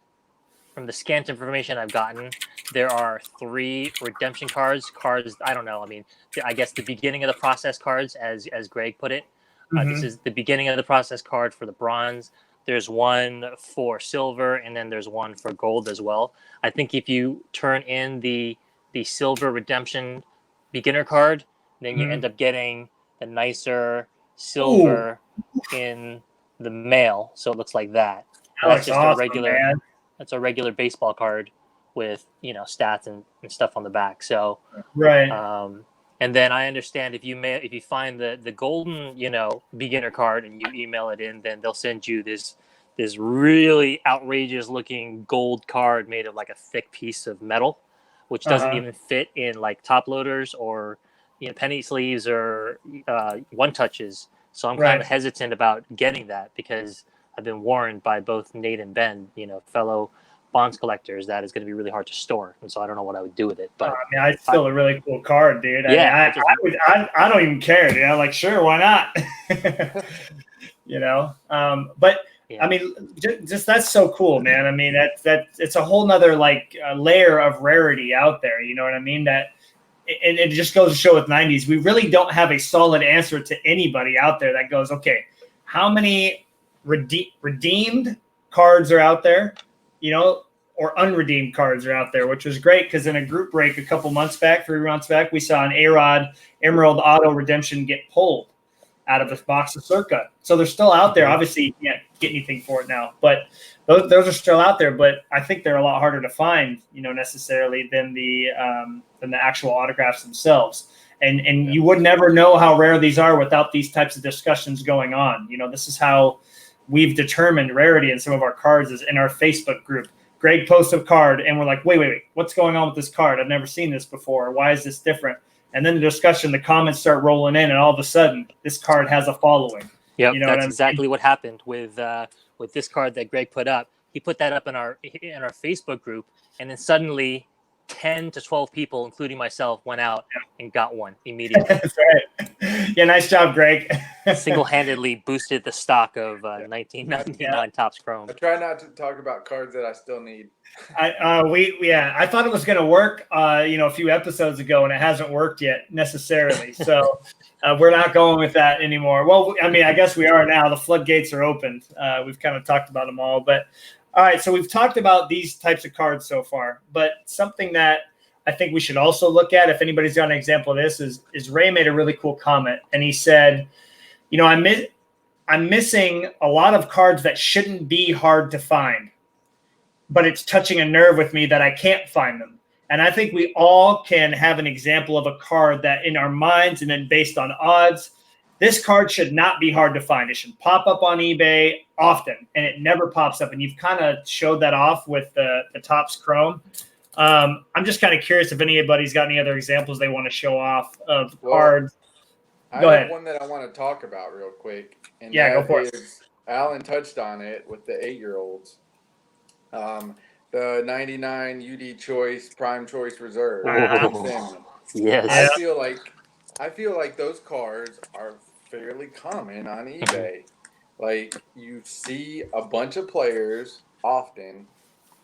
from the scant information I've gotten, there are 3 redemption cards. I don't know. I mean, I guess the beginning of the process cards, as Greg put it. This Mhm. is the beginning of the process card for the bronze. There's one for silver, and then there's one for gold as well. I think if you turn in the silver redemption beginner card, then you Mhm. end up getting the nicer Ooh, silver in the mail. So it looks like that. that But that's looks just a awesome, regular. man. That's a regular baseball card with stats and stuff on the back. So Right. and then I understand if you find the golden beginner card and you email it in, then they'll send you this really outrageous looking gold card made of like a thick piece of metal, which doesn't Uh-huh. even fit in like top loaders or penny sleeves or one touches. So I'm kind Right. of hesitant about getting that because I've been warned by both Nate and Ben, fellow bonds collectors, that is going to be really hard to store, and so I don't know what I would do with it. I But mean, it's still a really cool card, dude. I mean, yeah, I don't even care, dude. I'm like, sure, why not? But I yeah, mean, just that's so cool, man. I mean, that it's a whole nother like layer of rarity out there. You know what I mean? That, and it just goes to show with 90s, we really don't have a solid answer to anybody out there that goes, okay, how many redeemed cards are out there? Or unredeemed cards are out there, which was great because in a group break a couple months back, 3 months back, we saw an A-Rod Emerald Auto Redemption get pulled out of a box of Circa. So they're still out there. Obviously, you can't get anything for it now, but those are still out there. But I think they're a lot harder to find, necessarily than the actual autographs themselves. And you would never know how rare these are without these types of discussions going on. This is how we've determined rarity in some of our cards is in our Facebook group. Greg posts a card, and we're like, wait, what's going on with this card? I've never seen this before. Why is this different? And then the discussion, the comments start rolling in, and all of a sudden, this card has a following. yep, You know what that's I mean? exactly what happened with this card that Greg put up. He put that up in our Facebook group, and then suddenly 10 to 12 people, including myself, went out and got one immediately. That's right. Yeah, nice job, Greg. Single-handedly boosted the stock of 1999 Topps Chrome. I try not to talk about cards that I still need. I thought it was going to work, a few episodes ago, and it hasn't worked yet necessarily. So we're not going with that anymore. Well, I mean, I guess we are now. The floodgates are opened. We've kind of talked about them all, but all right. So we've talked about these types of cards so far, but something that I think we should also look at, if anybody's got an example of this, is Ray made a really cool comment, and he said, I'm missing a lot of cards that shouldn't be hard to find, but it's touching a nerve with me that I can't find them. And I think we all can have an example of a card that in our minds and then based on odds, this card should not be hard to find. It should pop up on eBay often, and it never pops up. And you've kind of showed that off with the Topps Chrome. I'm just kind of curious if anybody's got any other examples they want to show off of cards. Go I ahead. have one that I want to talk about real quick, and Yeah, go that for it. is Alan touched on it with the 8-year-olds. The 99 UD Choice Prime Choice Reserve. Oh, yes. I feel like those cards are fairly common on eBay. Like you see a bunch of players often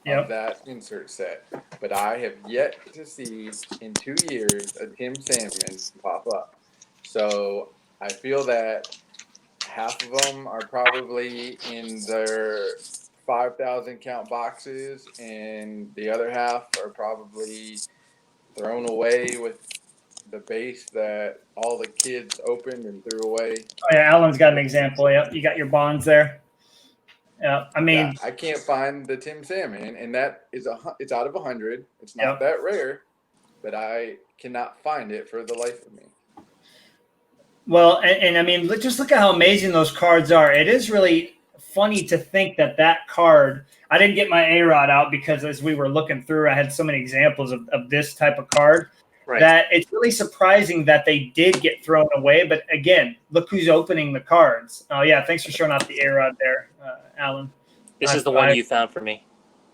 of that insert set, but I have yet to see in 2 years a Tim Salmon pop up. So I feel that half of them are probably in their 5,000 count boxes, and the other half are probably thrown away with the base that all the kids opened and threw away. Oh, yeah, Alan's got an example. Yep, you got your bonds there. Yeah, I mean, Yeah, I can't find the Tim Salmon, and that is it's out of 100. It's not that rare, but I cannot find it for the life of me. Well, and I mean, just look at how amazing those cards are. It is really funny to think that that card. I didn't get my A-Rod out because as we were looking through, I had so many examples of this type of card that it's really surprising that they did get thrown away. But again, look who's opening the cards. Oh yeah, thanks for showing off the A-Rod there, Alan. This is the one you found for me.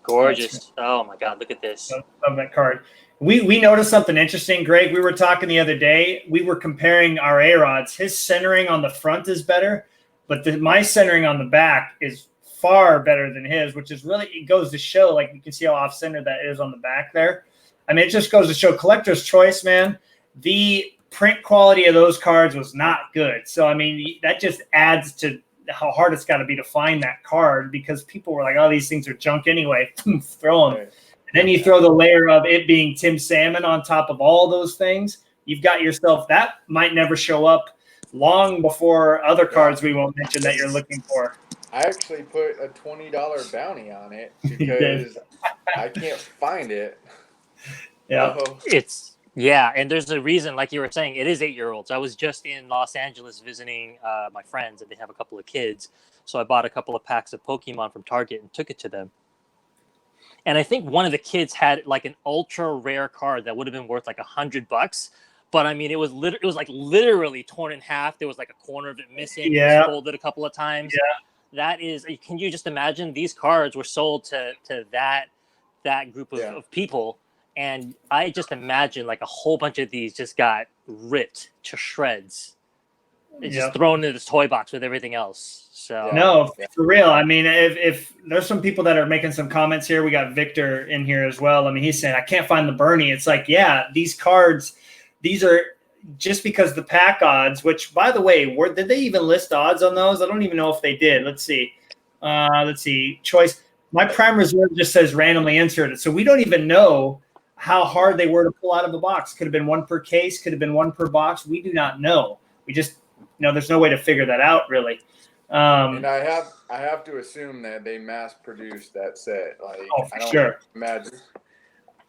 Gorgeous. Oh my God, look at this. Love that card. We noticed something interesting, Greg. We were talking the other day. We were comparing our A-Rods. His centering on the front is better, but my centering on the back is far better than his, which is really, it goes to show, like you can see how off-center that is on the back there. I mean, it just goes to show collector's choice, man. The print quality of those cards was not good. So, I mean, that just adds to how hard it's got to be to find that card because people were like, oh, these things are junk anyway. Throw them. And then you throw the layer of it being Tim Salmon on top of all those things. You've got yourself, that might never show up long before other cards we won't mention that you're looking for. I actually put a $20 bounty on it because I can't find it. Yeah. And there's a reason, like you were saying, it is 8-year-olds. I was just in Los Angeles visiting my friends, and they have a couple of kids. So I bought a couple of packs of Pokemon from Target and took it to them. And I think one of the kids had like an ultra rare card that would have been worth like $100. But I mean, it was like literally torn in half. There was like a corner of it missing. Yeah. It was folded a couple of times. Yeah. That is, can you just imagine these cards were sold to that group of people? And I just imagine like a whole bunch of these just got ripped to shreds. It's just thrown into this toy box with everything else. So no, for real. I mean, if there's some people that are making some comments here, we got Victor in here as well. I mean, he's saying I can't find the Bernie. It's like, yeah, these cards, these are just because the pack odds. Which, by the way, did they even list odds on those? I don't even know if they did. Let's see. Choice. My prime reserve just says randomly inserted, so we don't even know how hard they were to pull out of the box. Could have been one per case. Could have been one per box. We do not know. We just there's no way to figure that out, really. And I have to assume that they mass produced that set. Like, I don't imagine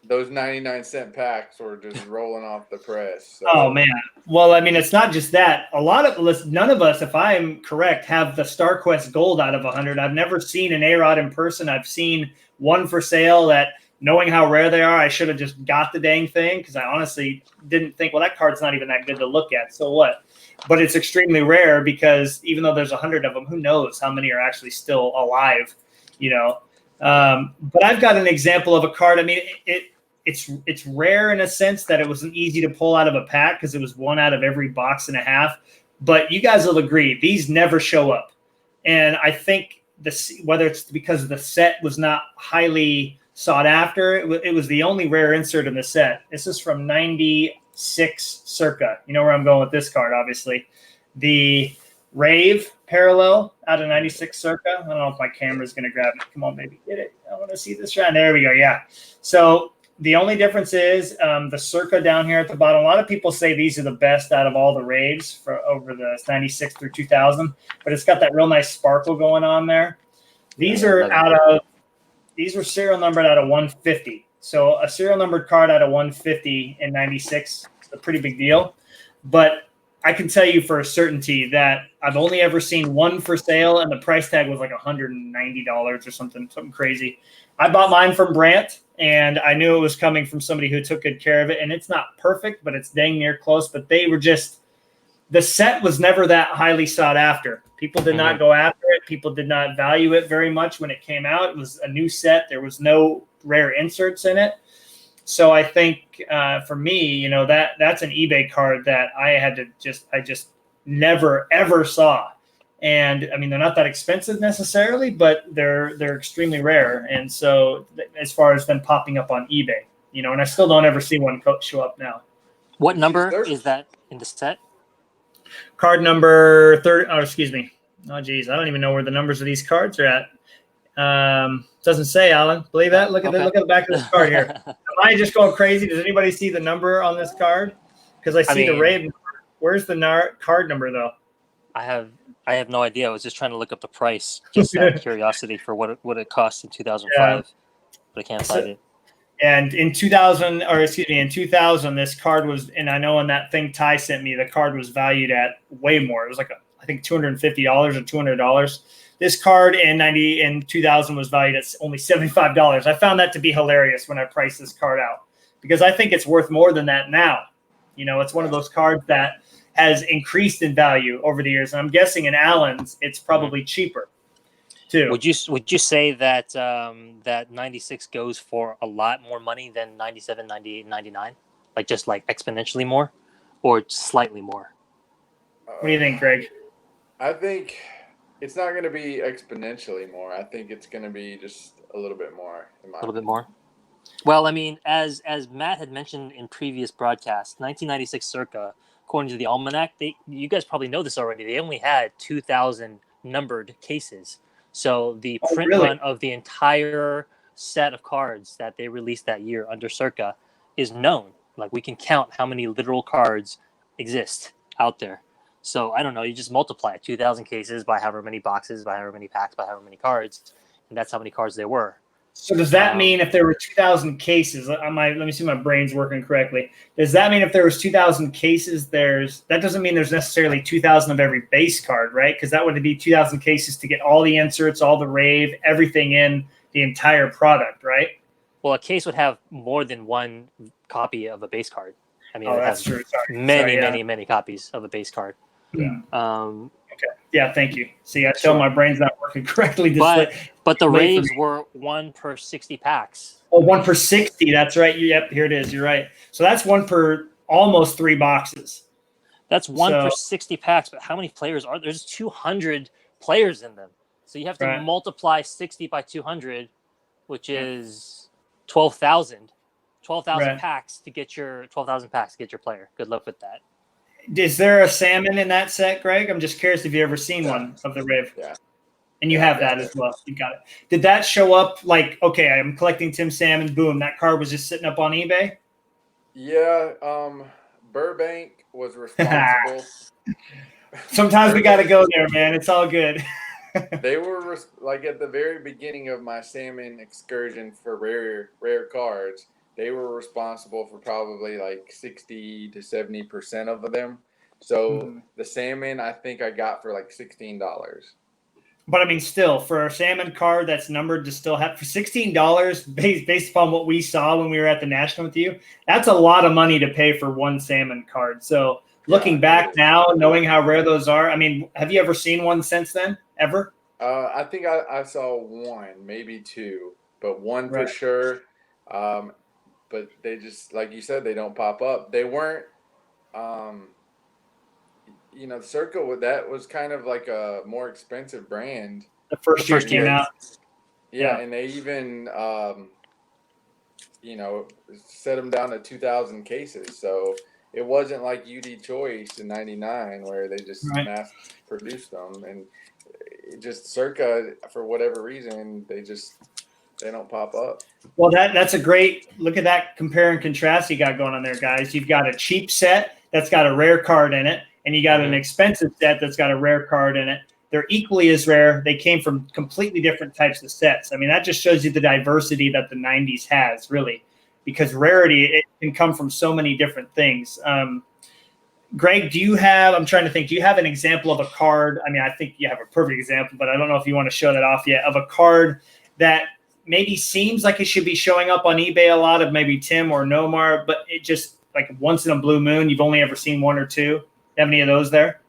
those 99-cent packs were just rolling off the press. So. Oh man. Well, I mean, it's not just that. None of us, if I'm correct, have the StarQuest Gold out of 100. I've never seen an A-Rod in person. I've seen one for sale that, knowing how rare they are, I should have just got the dang thing because I honestly didn't think, well, that card's not even that good to look at. So what? But it's extremely rare because even though there's 100 of them, who knows how many are actually still alive, But I've got an example of a card. I mean, it's rare in a sense that it wasn't easy to pull out of a pack because it was one out of every box and a half. But you guys will agree, these never show up. And I think whether it's because the set was not highly sought after, it was the only rare insert in the set. This is from 96 circa. You know where I'm going with this card, obviously. The Rave parallel out of 96 circa. I don't know if my camera's going to grab it. Come on, baby, get it. I want to see this right. There we go. Yeah. So the only difference is the circa down here at the bottom. A lot of people say these are the best out of all the Raves for over the 96 through 2000, but it's got that real nice sparkle going on there. These were serial numbered out of 150. So a serial numbered card out of 150 in 96 is a pretty big deal. But I can tell you for a certainty that I've only ever seen one for sale, and the price tag was like $190 or something crazy. I bought mine from Brant, and I knew it was coming from somebody who took good care of it. And it's not perfect, but it's dang near close. But they were just – the set was never that highly sought after. People did not go after it. People did not value it very much when it came out. It was a new set. There was no rare inserts in it. So I think for me, that's an eBay card that I just never, ever saw. And I mean, they're not that expensive necessarily, but they're extremely rare. And so as far as them popping up on eBay, and I still don't ever see one show up now. What number is that in the set? Card number 30. Oh, excuse me. Oh, geez. I don't even know where the numbers of these cards are at. Doesn't say, Alan. Believe that? Look at the back of this card here. Am I just going crazy? Does anybody see the number on this card? Because I see the Raven. Where's the card number, though? I have no idea. I was just trying to look up the price, just out of curiosity for what it cost in 2005, but I can't find it. And in 2000, this card was, and I know on that thing Ty sent me, the card was valued at way more. It was like I think $250 or $200. This card in 2000 was valued at only $75. I found that to be hilarious when I priced this card out, because I think it's worth more than that now. It's one of those cards that has increased in value over the years. And I'm guessing in Allen's, it's probably cheaper too. Would you say that that 96 goes for a lot more money than 97, 98, 99? Like just like exponentially more, or slightly more? What do you think, Greg? I think it's not going to be exponentially more. I think it's going to be just a little bit more. A little bit more. Well, I mean, as Matt had mentioned in previous broadcasts, 1996 circa, according to the almanac, you guys probably know this already. They only had 2,000 numbered cases. So the print run of the entire set of cards that they released that year under circa is known. Like, we can count how many literal cards exist out there. So I don't know. You just multiply it, 2,000 cases by however many boxes, by however many packs, by however many cards, and that's how many cards there were. So does that mean if there were 2,000 cases, let me see if my brain's working correctly. Does that mean if there was 2,000 cases, that doesn't mean there's necessarily 2,000 of every base card, right? Because that would be 2,000 cases to get all the inserts, all the rave, everything in the entire product, right? Well, a case would have more than one copy of a base card. I mean, that's true. Many copies of a base card. Yeah. Okay. Yeah, thank you. See, I tell my brain's not working correctly. But the raves were 1 per 60 packs. Oh, 1 per 60. That's right. Yep, here it is. You're right. So that's 1 per almost 3 boxes. That's 1 per 60 packs. But how many players are there? There's 200 players in them. So you have to multiply 60 by 200, which is 12,000. 12,000 packs to get your 12,000 packs to get your player. Good luck with that. Is there a salmon in that set, Greg? I'm just curious if you ever seen one of the Rave. Yeah. And you have that as well. You got it. Did that show up like, okay, I'm collecting Tim Salmon, boom, that card was just sitting up on eBay? Yeah. Burbank was responsible. Sometimes we got to go there, man. It's all good. They were like at the very beginning of my salmon excursion for rare cards. They were responsible for probably like 60 to 70% of them. So the salmon, I think I got for like $16. But I mean, still, for a salmon card that's numbered to still have for $16, based upon what we saw when we were at the National with you, that's a lot of money to pay for one salmon card. So looking back now, knowing how rare those are, I mean, have you ever seen one since then? Ever? I think I saw one, maybe two, but one for sure. But they just, like you said, they don't pop up. They weren't, Circle, that was kind of like a more expensive brand. The first year came out. Yeah, and they even, set them down to 2,000 cases. So it wasn't like UD Choice in 99 where they just mass produced them. And it just Circa, for whatever reason, they don't pop up. Well, that's a great look at that compare and contrast you got going on there, guys. You've got a cheap set that's got a rare card in it, and you got an expensive set that's got a rare card in it. They're equally as rare. They came from completely different types of sets. I mean, that just shows you the diversity that the 90s has, really, because rarity, it can come from so many different things. Greg, I'm trying to think, do you have an example of a card? I mean, I think you have a perfect example, but I don't know if you want to show that off yet, of a card that maybe seems like it should be showing up on eBay a lot, of maybe Tim or Nomar, but it just like once in a blue moon, you've only ever seen one or two. You have any of those there?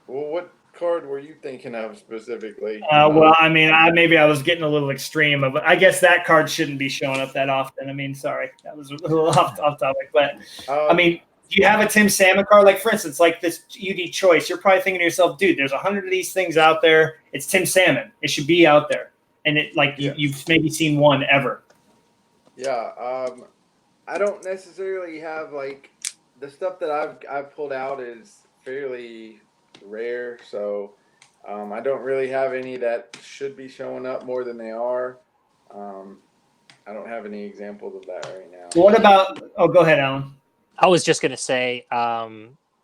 Well, what card were you thinking of specifically? Well, I mean, maybe I was getting a little extreme, but I guess that card shouldn't be showing up that often. I mean, sorry, that was a little off topic, but I mean, do you have a Tim Salmon card? Like, for instance, like this UD Choice, you're probably thinking to yourself, dude, there's 100 of these things out there. It's Tim Salmon. It should be out there. And you've maybe seen one ever. Yeah. I don't necessarily have like the stuff that I've pulled out is fairly rare. So I don't really have any that should be showing up more than they are. I don't have any examples of that right now. What about, go ahead, Alan. I was just going to say,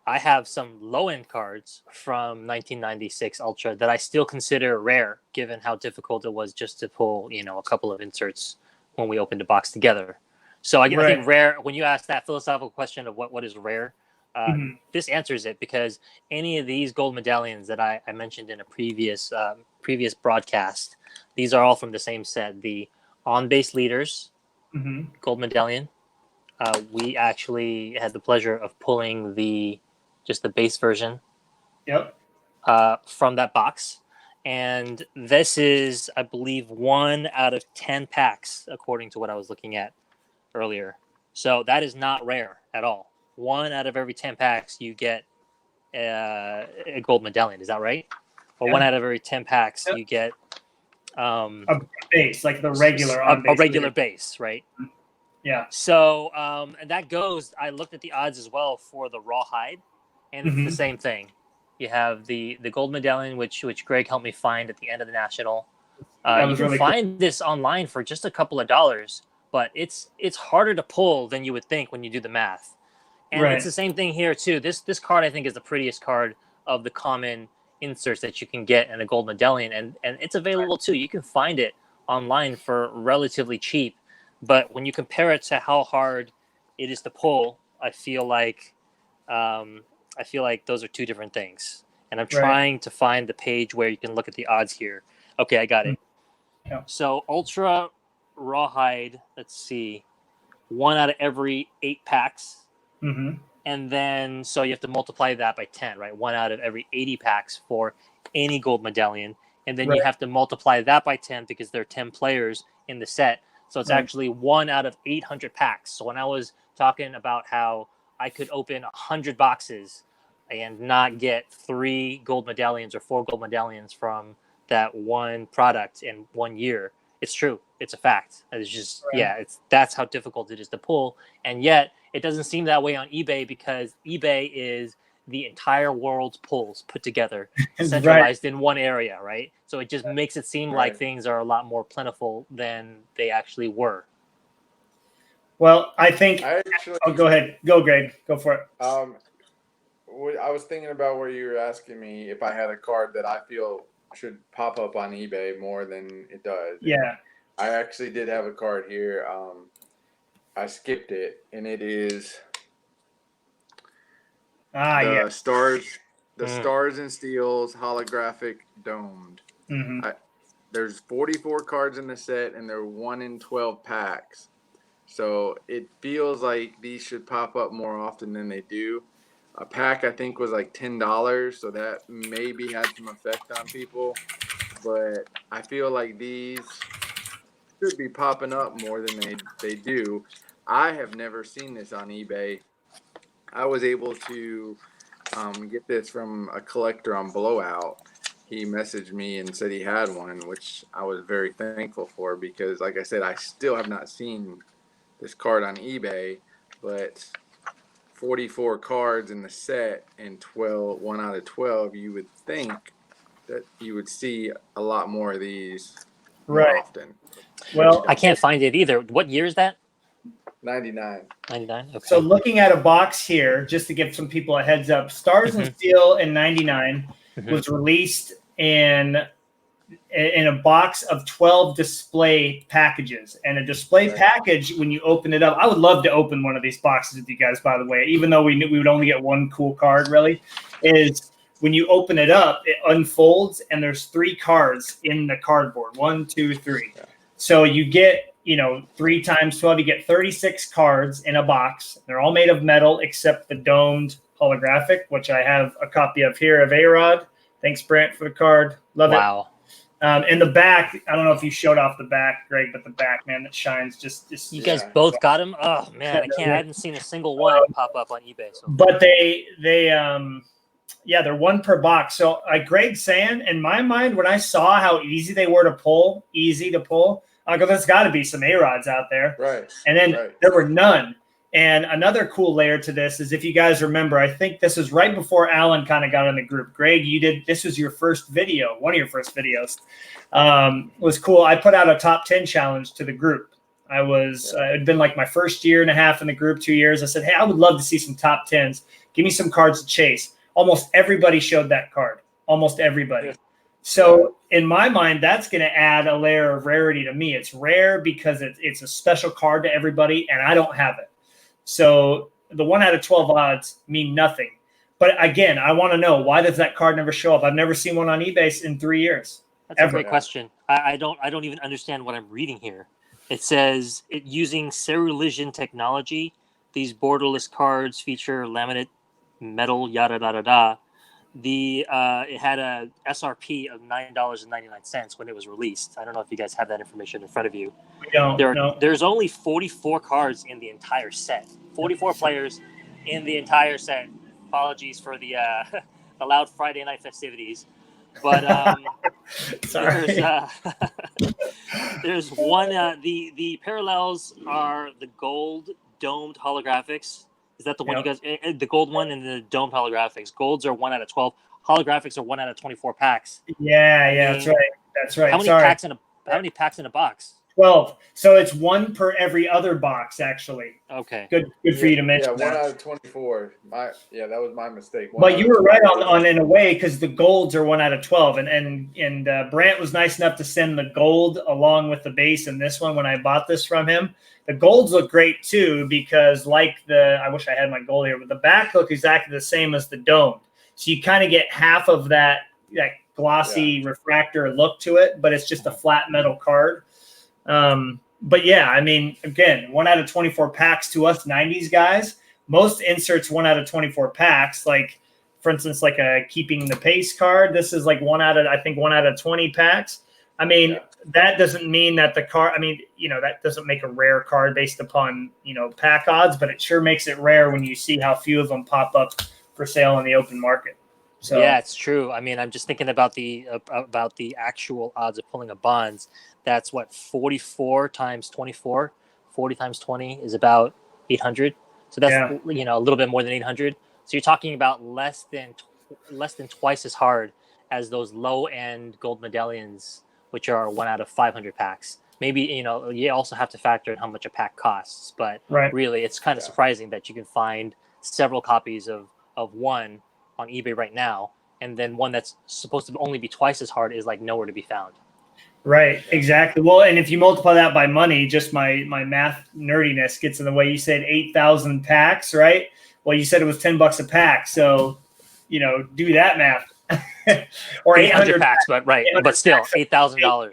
I have some low-end cards from 1996 Ultra that I still consider rare, given how difficult it was just to pull, a couple of inserts when we opened the box together. So I Right. think rare, when you ask that philosophical question of what is rare, Mhm. this answers it, because any of these gold medallions that I mentioned in a previous broadcast, these are all from the same set. The On Base Leaders Mhm. gold medallion. We actually had the pleasure of pulling just the base version Yep. from that box. And this is, I believe, 1 out of 10 packs, according to what I was looking at earlier. So that is not rare at all. 1 out of every 10 packs, you get a gold medallion. Is that right? Or Yeah. 1 out of every 10 packs, Yep. you get A base, like the regular a on base. regular base, right? Yeah. So, and that goes, I looked at the odds as well for the rawhide, and it's the Mhm. same thing. You have the gold medallion, which Greg helped me find at the end of the national. That You was can really cool. find this online for just a couple of dollars, but it's harder to pull than you would think when you do the math. And Right. it's the same thing here too. This card I think is the prettiest card of the common inserts that you can get in a gold medallion, and it's available too. You can find it online for relatively cheap, but when you compare it to how hard it is to pull, I feel like those are two different things. And I'm Right. trying to find the page where you can look at the odds here. Okay, I got it. Yeah. So Ultra Rawhide, let's see, 1 out of every 8 packs. Mhm. And then, so you have to multiply that by 10, right? 1 out of every 80 packs for any gold medallion. And then Right. you have to multiply that by 10 because there are 10 players in the set. So it's Right. actually 1 out of 800 packs. So when I was talking about how I could open 100 boxes and not get 3 gold medallions or 4 gold medallions from that one product in 1 year, it's true. It's a fact. It's just, Right. yeah, that's how difficult it is to pull. And yet, it doesn't seem that way on eBay, because eBay is the entire world's pulls put together, centralized in one area, right? So it just makes it seem like Right. things are a lot more plentiful than they actually were. Well, I think. I actually, Oh, go ahead. Go, Greg. Go for it. I was thinking about where you were asking me if I had a card that I feel should pop up on eBay more than it does. Yeah. I actually did have a card here. I skipped it, and it is the Yeah. Stars and Steels holographic domed. Mhm. There's 44 cards in the set, and they're 1 in 12 packs. So it feels like these should pop up more often than they do. A pack, I think, was like $10, so that maybe had some effect on people. But I feel like these should be popping up more than they do. I have never seen this on eBay. I was able to get this from a collector on Blowout. He messaged me and said he had one, which I was very thankful for, because, like I said, I still have not seen this card on eBay. But 44 cards in the set and 1 out of 12, you would think that you would see a lot more of these more Right. often. Well, I can't find it either. What year is that? 99. 99? Okay. So looking at a box here, just to give some people a heads up, Stars and Steel in 99 was released in a box of 12 display packages. And a display package, when you open it up, I would love to open one of these boxes with you guys, by the way, even though we knew we would only get one cool card, really, is when you open it up, it unfolds and there's 3 cards in the cardboard. 1, 2, 3. So you get, 3 times 12, you get 36 cards in a box. They're all made of metal except the domed holographic, which I have a copy of here of A-Rod. Thanks, Brant, for the card. Love it. Wow. In the back, I don't know if you showed off the back, Greg, but the back, man, that shines just You guys both got them? Oh, man, I can't. I haven't seen a single one pop up on eBay. So. But they're 1 per box. So Greg's saying, in my mind, when I saw how easy they were to pull, I go, there's got to be some A-Rods out there. Right. And then there were none. And another cool layer to this is, if you guys remember, I think this is right before Alan kind of got in the group. Greg, this was your first video, one of your first videos. It was cool. I put out a top 10 challenge to the group. It'd been like my first year and a half in the group, 2 years. I said, hey, I would love to see some top 10s. Give me some cards to chase. Almost everybody showed that card. Almost everybody. So in my mind, that's going to add a layer of rarity to me. It's rare because it's a special card to everybody, and I don't have it. So the 1 out of 12 odds mean nothing. But again, I want to know, why does that card never show up? I've never seen one on eBay in 3 years. That's a great question. I don't even understand what I'm reading here. It says using Cerulean technology, these borderless cards feature laminate metal, yada da da da. It had a SRP of $9.99 when it was released. I don't know if you guys have that information in front of you. We don't. There's only 44 cards in the entire set. 44 players in the entire set. Apologies for the loud Friday night festivities, but there's one. The parallels are the gold domed holographics. Is that the one you guys? The gold one and the domed holographics. Golds are 1 out of 12. Holographics are 1 out of 24 packs. Yeah, that's right. That's right. How many packs in a box? 12. So it's 1 per every other box, actually. Okay. Good for you to mention. Yeah, 1 out of 24. That was my mistake. But you were right on in a way, because the golds are 1 out of 12, and Brant was nice enough to send the gold along with the base in this one when I bought this from him. The golds look great too, because I wish I had my gold here, but the back look exactly the same as the domed. So you kind of get half of that glossy refractor look to it, but it's just a flat metal card. But yeah, I mean, again, 1 out of 24 packs to us 90s guys. Most inserts 1 out of 24 packs. Like, for instance, like a keeping the pace card. This is like 1 out of 20 packs. I mean, that doesn't mean that the card. I mean, that doesn't make a rare card based upon pack odds, but it sure makes it rare when you see how few of them pop up for sale in the open market. So yeah, it's true. I mean, I'm just thinking about the actual odds of pulling a bonds. That's what 44 times 24, 40 times 20 is about 800. So that's a little bit more than 800. So you're talking about less than twice as hard as those low end gold medallions, which are 1 out of 500 packs. Maybe you also have to factor in how much a pack costs, but really it's kind of surprising that you can find several copies of one on eBay right now, and then one that's supposed to only be twice as hard is like nowhere to be found. Right, exactly. Well, and if you multiply that by money, just my math nerdiness gets in the way. You said 8,000 packs, right? Well, you said it was $10 a pack, so do that math. Or 800 packs, but still $8,000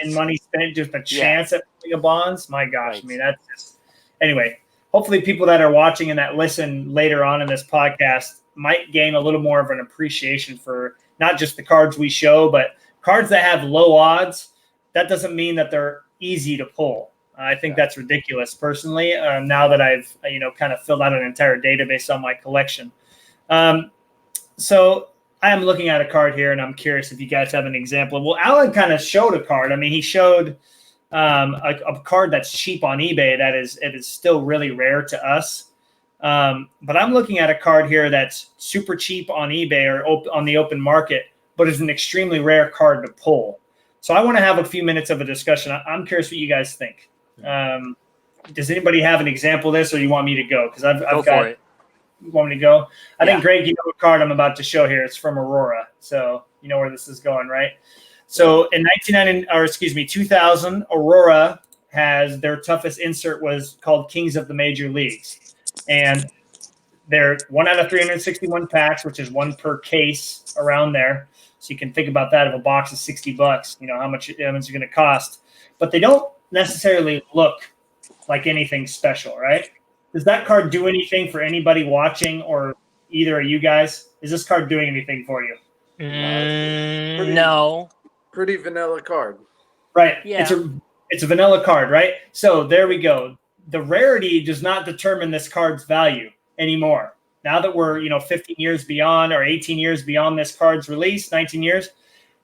in money spent, just a chance at pulling a bonds. My gosh, I mean, that's just anyway. Hopefully, people that are watching and that listen later on in this podcast might gain a little more of an appreciation for not just the cards we show, but cards that have low odds. That doesn't mean that they're easy to pull. I think that's ridiculous, personally. Now that I've kind of filled out an entire database on my collection, so I am looking at a card here, and I'm curious if you guys have an example. Well, Alan kind of showed a card. I mean, he showed a card that's cheap on eBay. It is still really rare to us. But I'm looking at a card here that's super cheap on eBay or on the open market, but is an extremely rare card to pull. So I want to have a few minutes of a discussion. I'm curious what you guys think. Does anybody have an example of this, or you want me to go? Because I've got it. You want me to go? I think, Greg, you know what card I'm about to show here. It's from Aurora. So you know where this is going, right? So in 2000, Aurora has their toughest insert was called Kings of the Major Leagues. And they're 1 out of 361 packs, which is 1 per case around there. So you can think about that. If a box is $60, how much it's going to cost. But they don't necessarily look like anything special, right? Does that card do anything for anybody watching, or either of you guys? Is this card doing anything for you? No. Pretty vanilla card. Right. Yeah. It's a vanilla card, right? So there we go. The rarity does not determine this card's value anymore. Now that we're, 15 years beyond or 18 years beyond this card's release, 19 years,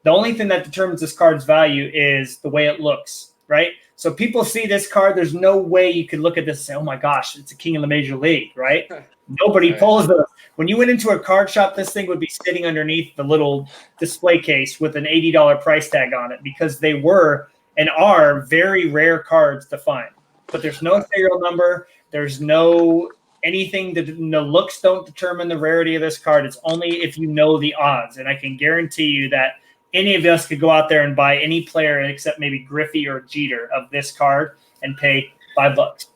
the only thing that determines this card's value is the way it looks, right? So people see this card. There's no way you could look at this and say, oh my gosh, it's a King of the Major League, right? Nobody pulls those. When you went into a card shop, this thing would be sitting underneath the little display case with an $80 price tag on it, because they were and are very rare cards to find. But there's no serial number. There's no anything. The looks don't determine the rarity of this card. It's only if you know the odds. And I can guarantee you that any of us could go out there and buy any player except maybe Griffey or Jeter of this card and pay $5.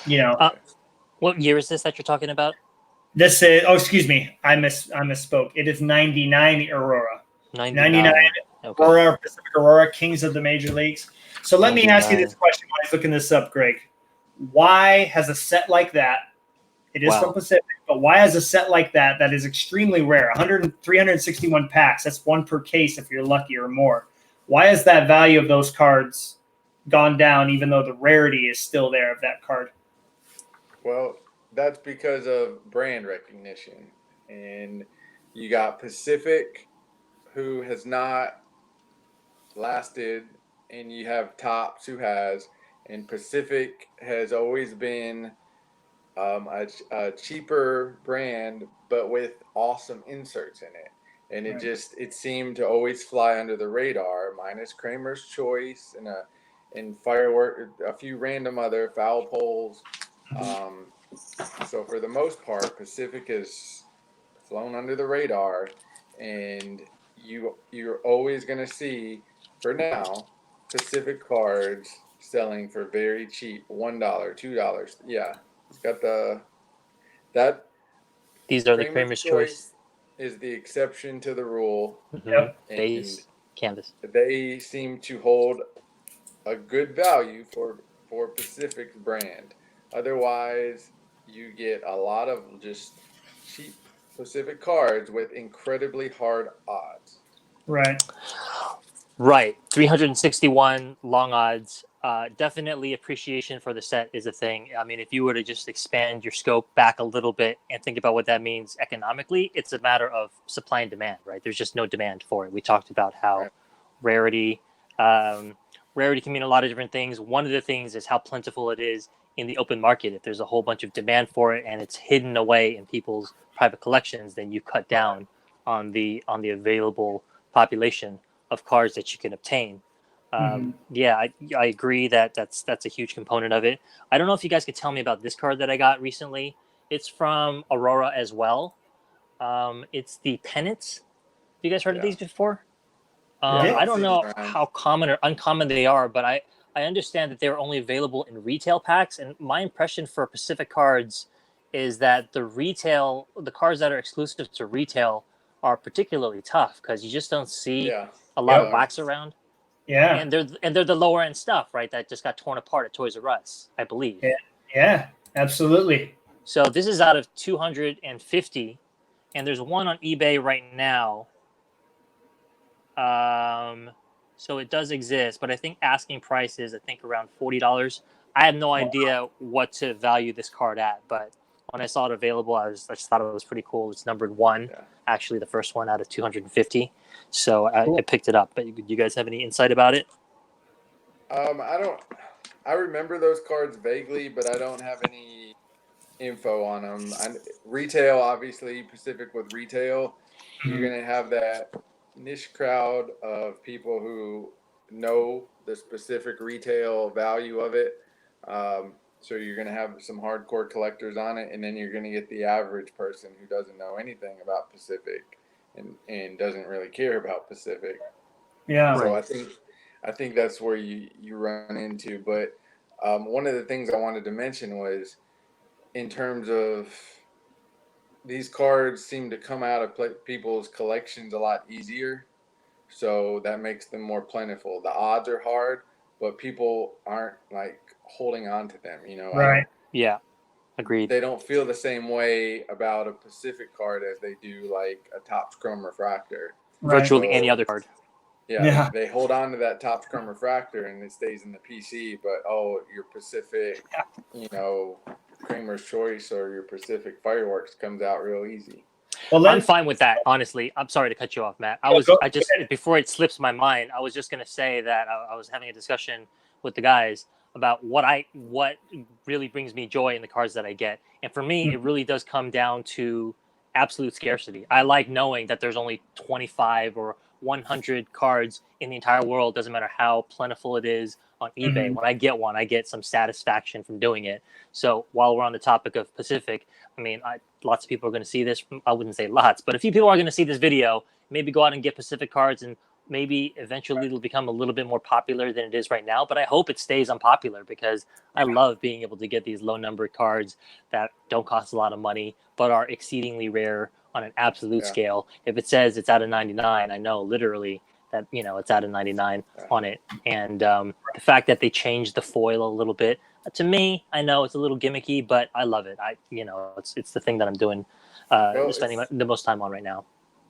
You know, What year is this that you're talking about? this is, oh, excuse me. I misspoke. It is 99 Aurora. 99 Okay. Aurora, Pacific Aurora, Kings of the Major Leagues. So let me ask you 99. this question while I was looking this up, Greg. Why has a set like that, it is from Pacific, but why has a set like that that is extremely rare, 361 packs, that's one per case if you're lucky or more, why has that value of those cards gone down even though the rarity is still there of that card? Well, that's because of brand recognition. And you got Pacific, who has not lasted, and you have Topps, who has. And Pacific has always been a cheaper brand, but with awesome inserts in it. And it seemed to always fly under the radar, minus Kramer's Choice and firework, a few random other foul poles. So for the most part, Pacific has flown under the radar, and you're always going to see, for now, Pacific cards selling for very cheap, $1, $2. Yeah, it's got that. These are the Kramer's Choice. Is the exception to the rule. Yep. Base canvas. They seem to hold a good value for Pacific's brand. Otherwise, you get a lot of just cheap Pacific cards with incredibly hard odds. Right. 361 long odds. Definitely appreciation for the set is a thing. I mean, if you were to just expand your scope back a little bit and think about what that means economically, it's a matter of supply and demand, right? There's just no demand for it. We talked about how rarity can mean a lot of different things. One of the things is how plentiful it is in the open market. If there's a whole bunch of demand for it and it's hidden away in people's private collections, then you cut down on the available population of cards that you can obtain. Yeah, I agree that's a huge component of it. I don't know if you guys could tell me about this card that I got recently. It's from Aurora as well. It's the Pennants. Have you guys heard of these before? I don't know how common or uncommon they are, but I understand that they're only available in retail packs. And my impression for Pacific cards is that the cards that are exclusive to retail are particularly tough because you just don't see a lot of wax around. Yeah. And they're the lower end stuff, right? That just got torn apart at Toys R Us, I believe. Yeah, absolutely. So this is out of 250, and there's one on eBay right now. So it does exist, but I think asking price is around $40. I have no idea what to value this card at, but when I saw it available, I just thought it was pretty cool. It's numbered 1, actually the first one out of 250. So I picked it up. But you guys have any insight about it? I remember those cards vaguely, but I don't have any info on them. Retail, obviously, Pacific with retail, you're going to have that niche crowd of people who know the specific retail value of it. So you're going to have some hardcore collectors on it, and then you're going to get the average person who doesn't know anything about Pacific and doesn't really care about Pacific. Yeah. So I think that's where you run into. But one of the things I wanted to mention was, in terms of these cards seem to come out of people's collections a lot easier. So that makes them more plentiful. The odds are hard, but people aren't like holding on to them, Right. Yeah. Agreed. They don't feel the same way about a Pacific card as they do like a Topps Chrome Refractor. Virtually any other card. Yeah, they hold on to that Topps Chrome Refractor and it stays in the PC, but your Pacific, Kramer's Choice or your Pacific Fireworks comes out real easy. Well, I'm fine with that, honestly. I'm sorry to cut you off, Matt. Before it slips my mind, I was just going to say that I was having a discussion with the guys about what really brings me joy in the cards that I get. And for me, it really does come down to absolute scarcity. I like knowing that there's only 25 or 100 cards in the entire world. Doesn't matter how plentiful it is on eBay. When I get one, I get some satisfaction from doing it. So while we're on the topic of Pacific, I mean, lots of people are going to see this. I wouldn't say lots, but a few people are going to see this video, maybe go out and get Pacific cards and maybe eventually it'll become a little bit more popular than it is right now, but I hope it stays unpopular because I love being able to get these low numbered cards that don't cost a lot of money, but are exceedingly rare on an absolute scale. If it says it's out of 99, I know literally that, it's out of 99 on it. And the fact that they changed the foil a little bit, to me, I know it's a little gimmicky, but I love it. It's the thing that I'm doing, spending the most time on right now.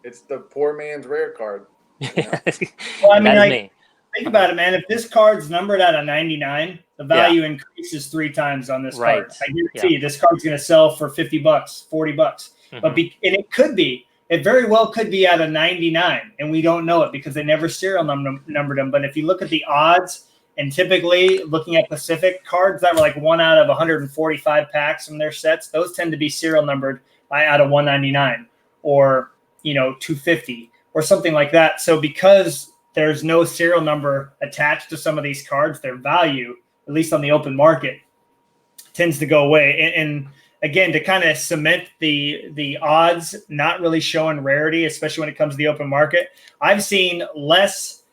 It's the poor man's rare card. Well, I mean, think about it, man. If this card's numbered out of 99, the value increases 3 times on this card. I guarantee you, this card's going to sell for $50, $40. But it very well could be out of 99, and we don't know it because they never serial numbered them. But if you look at the odds, and typically looking at Pacific cards that were like 1 out of 145 packs from their sets, those tend to be serial numbered out of 199 or 250 or something like that. So because there's no serial number attached to some of these cards, their value, at least on the open market, tends to go away. And again, to kind of cement the odds not really showing rarity, especially when it comes to the open market, I've seen less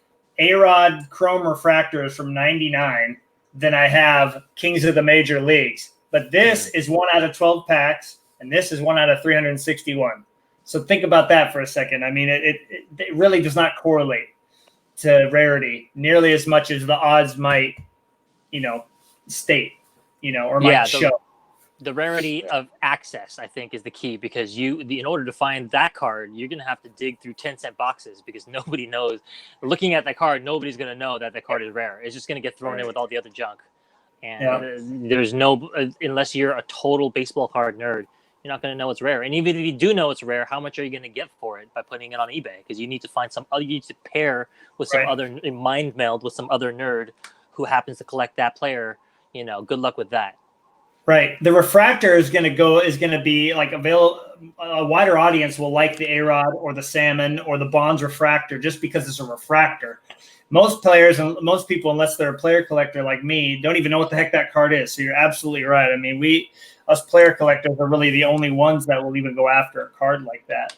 A-Rod Chrome Refractors from 99 than I have Kings of the Major Leagues. But this is 1 out of 12 packs, and this is 1 out of 361. So think about that for a second. I mean, it really does not correlate to rarity nearly as much as the odds might, state, or might show. The rarity of access, I think, is the key because in order to find that card, you're going to have to dig through 10-cent boxes because nobody knows. Looking at that card, nobody's going to know that card is rare. It's just going to get thrown in with all the other junk. And there's no, unless you're a total baseball card nerd, you're not going to know it's rare. And even if you do know it's rare, how much are you going to get for it by putting it on eBay? Because you need to find you need to pair with some other, mind meld with some other nerd who happens to collect that player. Good luck with that. Right. The refractor is going to be like a wider audience will like the A-Rod or the Salmon or the Bonds refractor just because it's a refractor. Most players and most people, unless they're a player collector like me, don't even know what the heck that card is. So you're absolutely right. I mean, us player collectors are really the only ones that will even go after a card like that,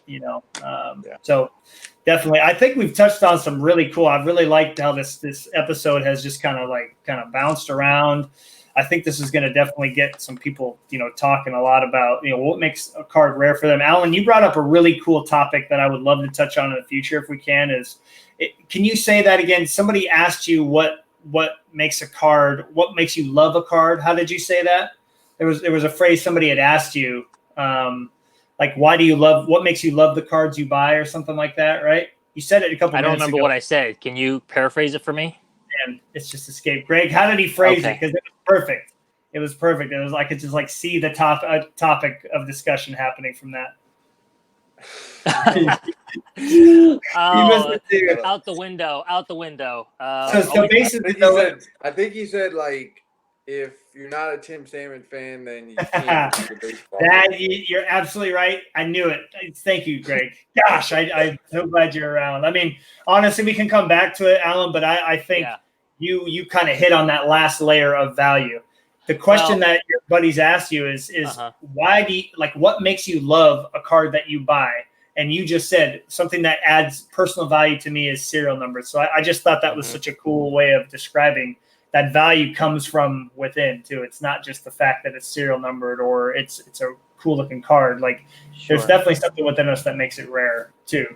So definitely, I think we've touched on some really cool. I've really liked how this episode has just kind of bounced around. I think this is going to definitely get some people, talking a lot about, what makes a card rare for them. Alan, you brought up a really cool topic that I would love to touch on in the future if we can. Can you say that again? Somebody asked you what makes a card, what makes you love a card? How did you say that? There was a phrase somebody had asked you, like, what makes you love the cards you buy or something like that, right? You said it a couple minutes ago. I don't remember what I said. Can you paraphrase it for me? And it's just escaped. Greg, how did he phrase it? Because it was perfect. It was perfect. It was like it's just like see the topic of discussion happening from that. Out the window. So basically, I think he said like, if you're not a Tim Salmon fan, then you can't do the baseball. You're absolutely right. I knew it. Thank you, Greg. Gosh, I'm so glad you're around. I mean, honestly, we can come back to it, Alan, but I think you kind of hit on that last layer of value. The question that your buddies asked you is why do you, what makes you love a card that you buy? And you just said something that adds personal value to me is serial numbers. So I just thought that was such a cool way of describing that value comes from within too. It's not just the fact that it's serial numbered or it's a cool looking card. There's definitely something within us that makes it rare too,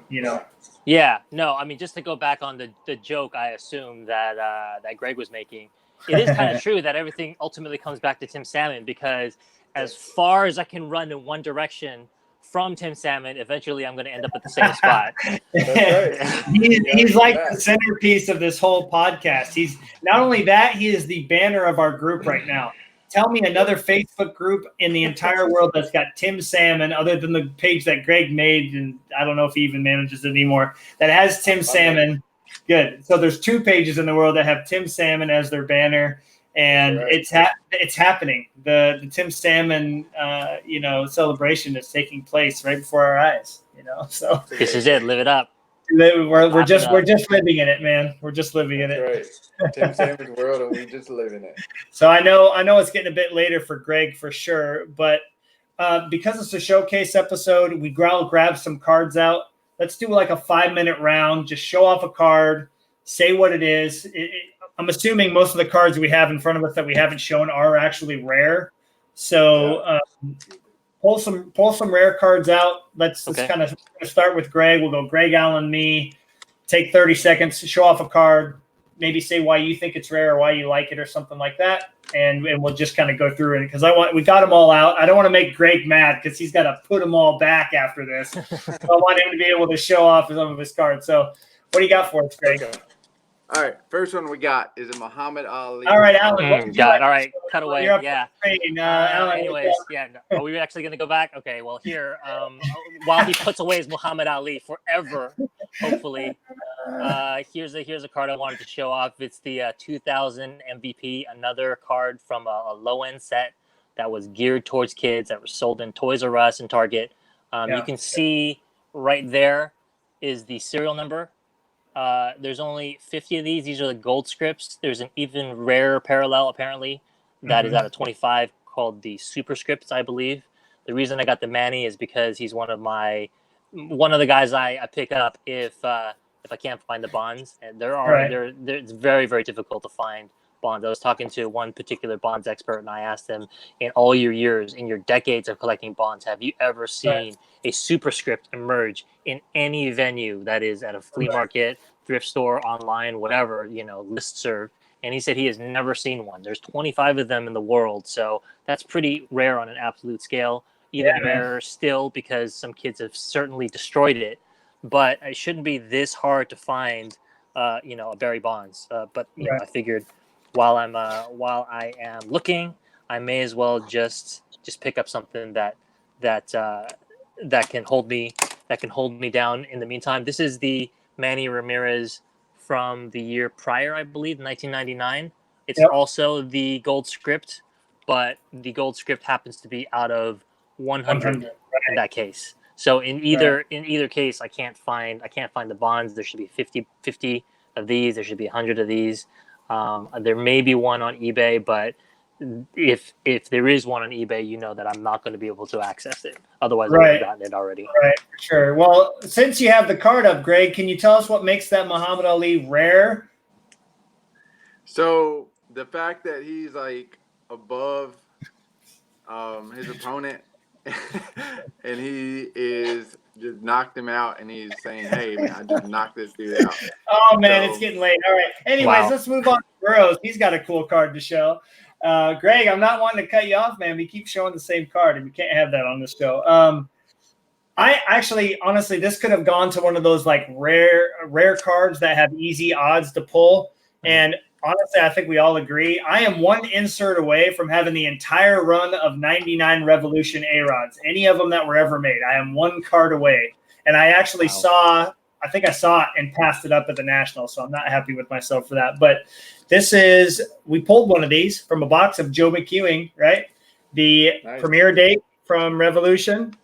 Yeah, no, I mean, just to go back on the joke, I assume that Greg was making, it is kind of true that everything ultimately comes back to Tim Salmon because as far as I can run in one direction from Tim Salmon, eventually I'm going to end up at the same spot. That's right. He's like the centerpiece of this whole podcast. He's not only that, he is the banner of our group right now. Tell me another Facebook group in the entire world that's got Tim Salmon, other than the page that Greg made, and I don't know if he even manages it anymore, that has Tim Salmon. Good. So there's 2 pages in the world that have Tim Salmon as their banner. And it's happening. The Tim Salmon, celebration is taking place right before our eyes. So this is it. Live it up. We're just living in it, man. We're just living in it. Right. Tim Salmon's world, and we just live in it. So I know it's getting a bit later for Greg for sure, but because it's a showcase episode, we grab some cards out let's do like a 5-minute round. Just show off a card, say what it is. I'm assuming most of the cards we have in front of us that we haven't shown are actually rare. So pull some rare cards out. Let's kind of start with Greg. We'll go Greg, Allen, me. Take 30 seconds to show off a card. Maybe say why you think it's rare or why you like it or something like that. And we'll just kind of go through it because we got them all out. I don't want to make Greg mad because he's got to put them all back after this. So I want him to be able to show off some of his cards. So what do you got for us, Greg? Okay. All right, first one we got is a Muhammad Ali. All right, Alan. All right, cut away. Yeah. Alan, anyways, are we actually going to go back? Okay, well, here, while he puts away his Muhammad Ali forever, hopefully, here's a card I wanted to show off. It's the 2000 MVP, another card from a low-end set that was geared towards kids that was sold in Toys R Us and Target. You can see right there is the serial number. There's only 50 of these. These are the gold scripts. There's an even rarer parallel, apparently, that is out of 25 called the superscripts, I believe. The reason I got the Manny is because he's one of the guys I pick up if I can't find the bonds. And it's very, very difficult to find bonds. I was talking to one particular bonds expert, and I asked him, in all your years, in your decades of collecting bonds, have you ever seen a superscript emerge in any venue, that is at a flea market, thrift store, online, whatever, listserv? And he said he has never seen one. There's 25 of them in the world, so that's pretty rare on an absolute scale. Even rarer still because some kids have certainly destroyed it, but it shouldn't be this hard to find, a Barry Bonds. But I figured while I am looking, I may as well just pick up something that can hold me down in the meantime. This is the Manny Ramirez from the year prior, I believe, 1999. It's also the gold script, but the gold script happens to be out of 100 in that case. So in either case, I can't find the bonds. There should be 50 of these. There should be 100 of these. There may be one on eBay, but if there is one on eBay, that I'm not going to be able to access it. Otherwise, I would have gotten it already. Right, for sure. Well, since you have the card up, Greg, can you tell us what makes that Muhammad Ali rare? So the fact that he's like above his opponent and he is just knocked him out and he's saying, hey, man, I just knocked this dude out. Oh, man, it's getting late. All right. Anyways, let's move on to Burroughs. He's got a cool card to show. Greg, I'm not wanting to cut you off, man. We keep showing the same card, and we can't have that on this show. I actually, honestly, this could have gone to one of those like rare cards that have easy odds to pull. And honestly, I think we all agree. I am one insert away from having the entire run of 99 Revolution A-Rods, any of them that were ever made. I am one card away. And I actually saw it and passed it up at the National, so I'm not happy with myself for that. But we pulled one of these from a box of Joe McEwing, right? The premiere date from Revolution.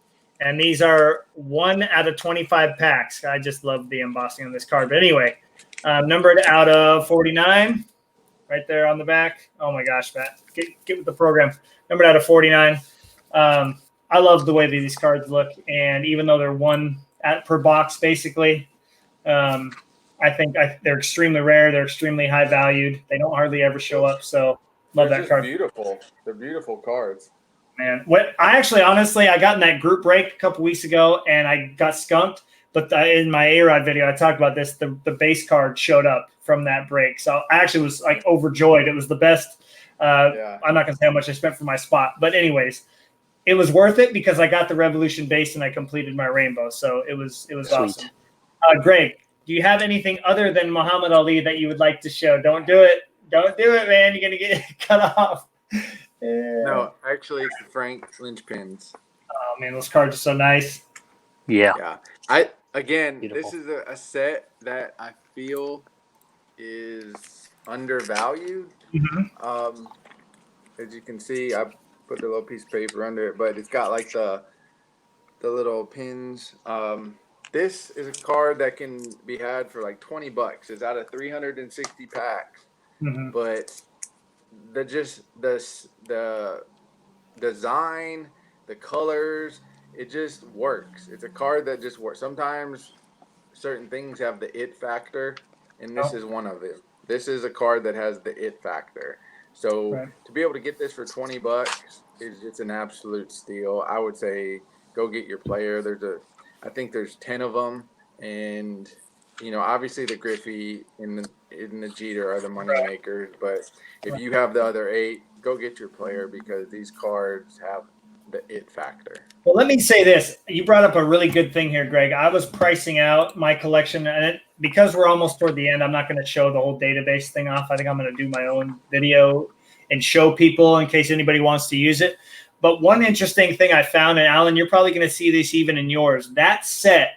And these are 1 out of 25 packs. I just love the embossing on this card. But anyway, numbered out of 49, right there on the back. Oh my gosh, Matt, get with the program. Numbered out of 49. I love the way these cards look, and even though they're one per box, basically, I think they're extremely rare. They're extremely high valued. They don't hardly ever show up. So love that card. Beautiful. They're beautiful cards. Man, honestly, I got in that group break a couple weeks ago, and I got skunked. But in my A-Rod video, I talked about this. The base card showed up from that break, so I actually was like overjoyed. It was the best. I'm not gonna say how much I spent for my spot, but anyways, it was worth it because I got the Revolution base and I completed my rainbow. So it was awesome. Greg, do you have anything other than Muhammad Ali that you would like to show? Don't do it, man. You're gonna get cut off. No, actually, it's the Frank linchpins. Oh man, those cards are so nice. Yeah. Beautiful. This is a set that I feel is undervalued. Mm-hmm. As you can see, I put the little piece of paper under it, but it's got like the little pins. This is a card that can be had for like $20. It's out of 360 packs, but the design, the colors, it just works. It's a card that just works. Sometimes certain things have the it factor, and this Oh, is one of them. This is a card that has the it factor. So right. to be able to get this for $20 is it's an absolute steal. I would say go get your player. I think there's 10 of them, and obviously the Griffey and the Jeter are the money makers. But if you have the other 8, go get your player because these cards have the it factor. Well, let me say this. You brought up a really good thing here, Greg. I was pricing out my collection, and because we're almost toward the end, I'm not going to show the whole database thing off. I think I'm going to do my own video and show people in case anybody wants to use it. But one interesting thing I found, and Alan, you're probably going to see this even in yours, that set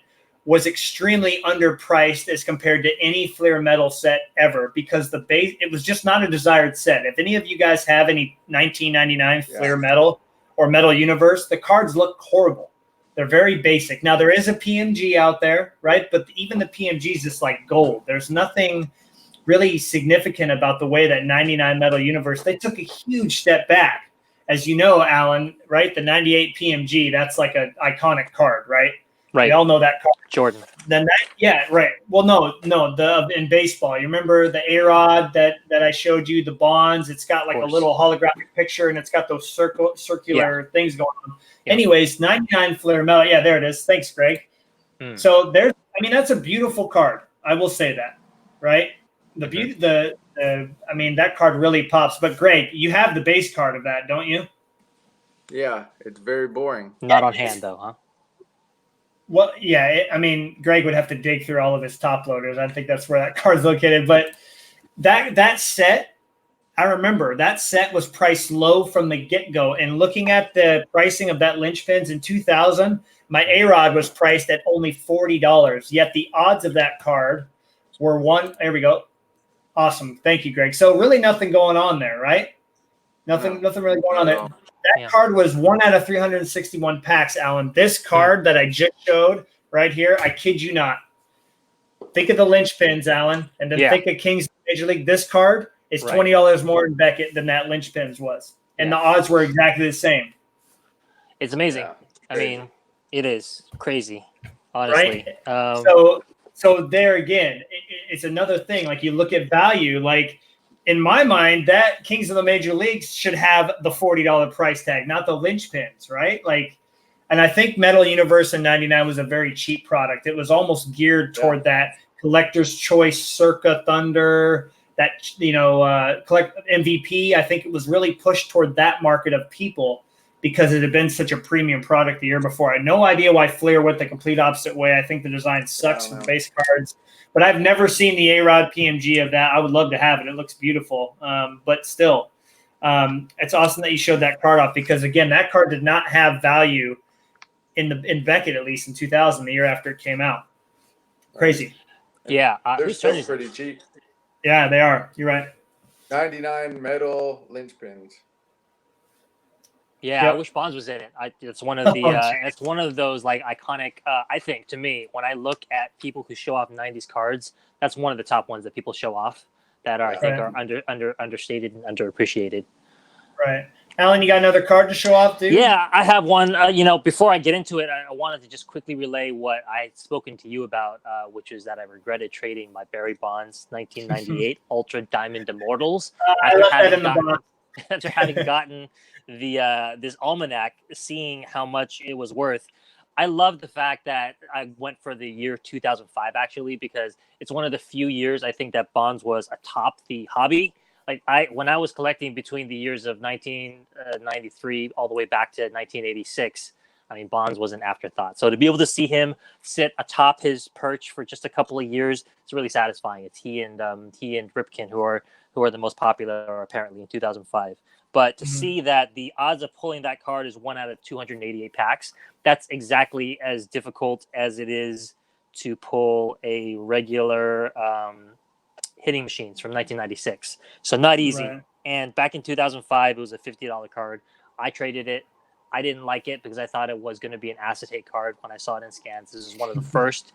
was extremely underpriced as compared to any Fleer metal set ever because it was just not a desired set. If any of you guys have any 1999 Fleer metal or Metal Universe, the cards look horrible. They're very basic. Now, there is a PMG out there, right? But even the PMG is just like gold. There's nothing really significant about the way that 99 Metal Universe, they took a huge step back. As you know, Alan, right? The 98 PMG, that's like an iconic card, right? Right. We all know that card. Jordan. Yeah, right. Well, no, in baseball, you remember the A-Rod that I showed you, the Bonds. It's got like a little holographic picture, and it's got those circular things going on. Yeah. Anyways, 99 Fleer metal. Yeah, there it is. Thanks, Greg. So that's a beautiful card. I will say that, right? That card really pops. But Greg, you have the base card of that, don't you? Yeah, it's very boring. Not on hand though, huh? Well, yeah, Greg would have to dig through all of his top loaders. I think that's where that card's located. But that set, I remember that set was priced low from the get-go. And looking at the pricing of that linchpins in 2000, my A-Rod was priced at only $40. Yet the odds of that card were one. There we go. Awesome. Thank you, Greg. So really nothing going on there, right? Nothing really going on there. That card was 1 out of 361 packs, Alan. This card that I just showed right here, I kid you not. Think of the linchpins, Alan, and then think of Kings Major League. This card is $20 more in Beckett than that linchpins was. And the odds were exactly the same. It's amazing. Yeah. It is crazy, honestly. Right? So there again, it's another thing. Like you look at value, like in my mind, that Kings of the Major Leagues should have the $40 price tag, not the linchpins, right? And I think Metal Universe in 99 was a very cheap product. It was almost geared toward that collector's choice circa Thunder, that, collect MVP. I think it was really pushed toward that market of people because it had been such a premium product the year before. I had no idea why Fleer went the complete opposite way. I think the design sucks for base cards. But I've never seen the A-Rod PMG of that. I would love to have it. It looks beautiful. But still, it's awesome that you showed that card off because, again, that card did not have value in Beckett, at least in 2000, the year after it came out. Crazy. Yeah. They're still pretty cheap. Yeah, they are. You're right. 99 metal linchpins. Yeah, I wish Bonds was in it. It's one of the it's one of those like iconic. I think to me, when I look at people who show off 90s cards, that's one of the top ones that people show off that are I think are understated and underappreciated. Right, Alan, you got another card to show off, dude? Yeah, I have one. Before I get into it, I wanted to just quickly relay what I had spoken to you about, which is that I regretted trading my Barry Bonds 1998 Ultra Diamond Immortals after having gotten this almanac, seeing how much it was worth. I love the fact that I went for the year 2005 actually, because it's one of the few years I think that Bonds was atop the hobby. Like when I was collecting between the years of 1993 all the way back to 1986, Bonds was an afterthought. So to be able to see him sit atop his perch for just a couple of years, it's really satisfying. It's he and Ripken who are the most popular apparently in 2005. But to see that the odds of pulling that card is 1 out of 288 packs, that's exactly as difficult as it is to pull a regular hitting machines from 1996. So not easy. Right. And back in 2005, it was a $50 card. I traded it. I didn't like it because I thought it was going to be an acetate card when I saw it in scans. This is one of the first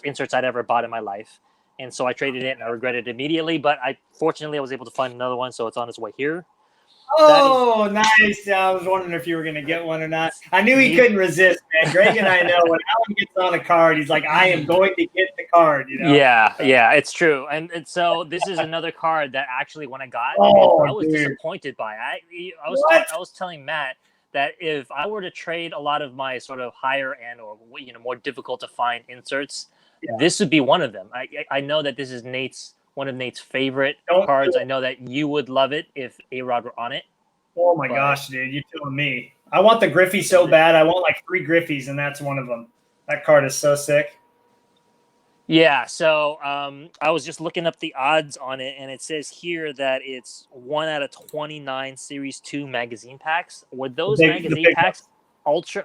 inserts I'd ever bought in my life. And so I traded it and I regretted it immediately. But fortunately, I was able to find another one. So it's on its way here. Oh, nice. I was wondering if you were going to get one or not. I knew he couldn't resist, man. Greg and I know when Alan gets on a card, he's like, I am going to get the card, you know? Yeah, it's true. And so this is another card that actually when I got, Oh, I was dude. disappointed by. I What? was telling Matt that if I were to trade a lot of my sort of higher end or more difficult to find inserts, this would be one of them. I know that this is one of Nate's favorite cards. I know that you would love it if A-Rod were on it. Oh my gosh, dude, you're telling me. I want the Griffey so bad. I want like 3 Griffies, and that's one of them. That card is so sick. Yeah, so I was just looking up the odds on it, and it says here that it's 1 out of 29 Series 2 magazine packs. Were those magazine packs ultra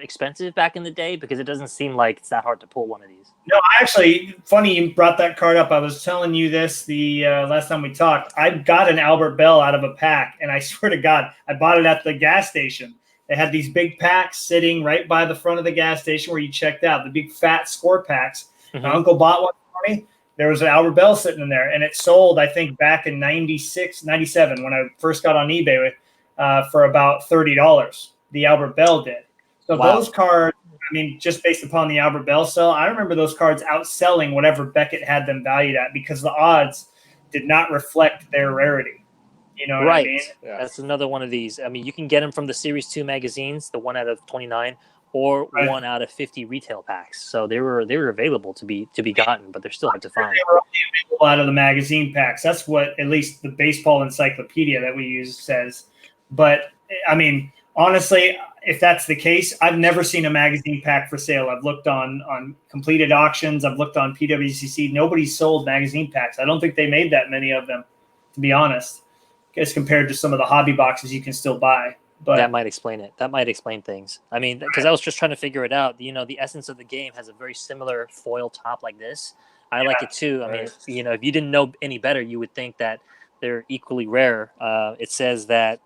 expensive back in the day? Because it doesn't seem like it's that hard to pull one of these. No, actually, funny you brought that card up. I was telling you this the last time we talked. I got an Albert Bell out of a pack, and I swear to God, I bought it at the gas station. They had these big packs sitting right by the front of the gas station where you checked out, the big fat score packs. Mm-hmm. My uncle bought one for me. There was an Albert Bell sitting in there, and it sold, I think, back in 96, 97 when I first got on eBay for about $30. The Albert Bell did. So those cards, I mean, just based upon the Albert Bell sell, I remember those cards outselling whatever Beckett had them valued at because the odds did not reflect their rarity. You know what I mean? Yeah. That's another one of these. I mean, you can get them from the Series 2 magazines, the 1 out of 29, or 1 out of 50 retail packs. So they were available to be gotten, but they're still hard to find. They were only available out of the magazine packs. That's what at least the baseball encyclopedia that we use says. But I mean, honestly, if that's the case, I've never seen a magazine pack for sale. I've looked on completed auctions. I've looked on PWCC. Nobody sold magazine packs. I don't think they made that many of them, to be honest, as compared to some of the hobby boxes you can still buy. But that might explain it. That might explain things. I mean, because I was just trying to figure it out. You know, the essence of the game has a very similar foil top like this. I like it too. I mean, you know, if you didn't know any better, you would think that they're equally rare. It says that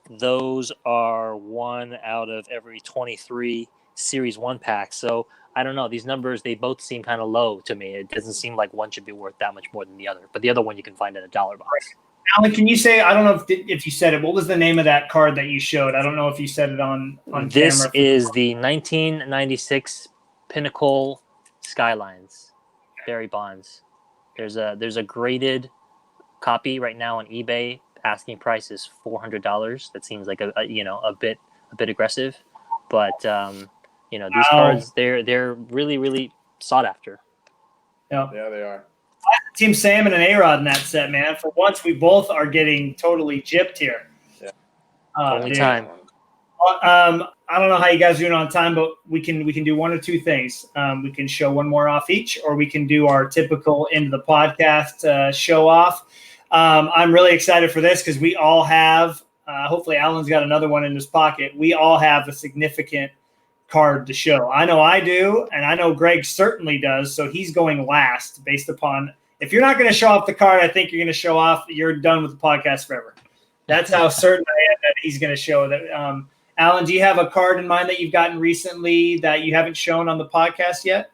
those are 1 out of every 23 Series 1 packs. So I don't know. These numbers, they both seem kind of low to me. It doesn't seem like one should be worth that much more than the other. But the other one you can find at a $1 box. Alan, can you say, I don't know if you said it, what was the name of that card that you showed? I don't know if you said it on this camera. Is the 1996 Pinnacle Skylines Barry Bonds. There's a graded copy right now on eBay. Asking price is $400. That seems like a bit aggressive, but you know, these cards, they're really, really sought after. Yeah, they are. Team Salmon and A-Rod in that set, man. For once, we both are getting totally gypped here. Yeah. Only time. I don't know how you guys are doing on time, but we can do one or two things. We can show one more off each, or we can do our typical end of the podcast show off. I'm really excited for this because we all have, hopefully Alan's got another one in his pocket. We all have a significant card to show. I know I do, and I know Greg certainly does. So he's going last based upon, if you're not going to show off the card, I think you're going to show off, you're done with the podcast forever. That's how certain I am that he's going to show that. Alan, do you have a card in mind that you've gotten recently that you haven't shown on the podcast yet?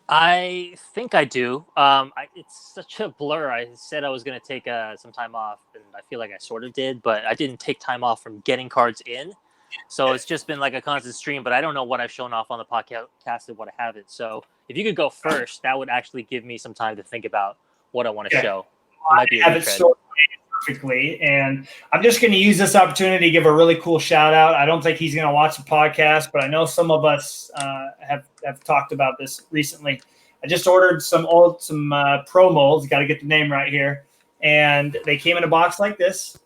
I think I do. It's such a blur. I said I was going to take some time off, and I feel like I sort of did, but I didn't take time off from getting cards in. So it's just been like a constant stream, but I don't know what I've shown off on the podcast and what I haven't. So if you could go first, that would actually give me some time to think about what I want to show. It might be I have it sorted perfectly, and I'm just going to use this opportunity to give a really cool shout out. I don't think he's going to watch the podcast, but I know some of us have talked about this recently. I just ordered some pro molds. Got to get the name right here, and they came in a box like this,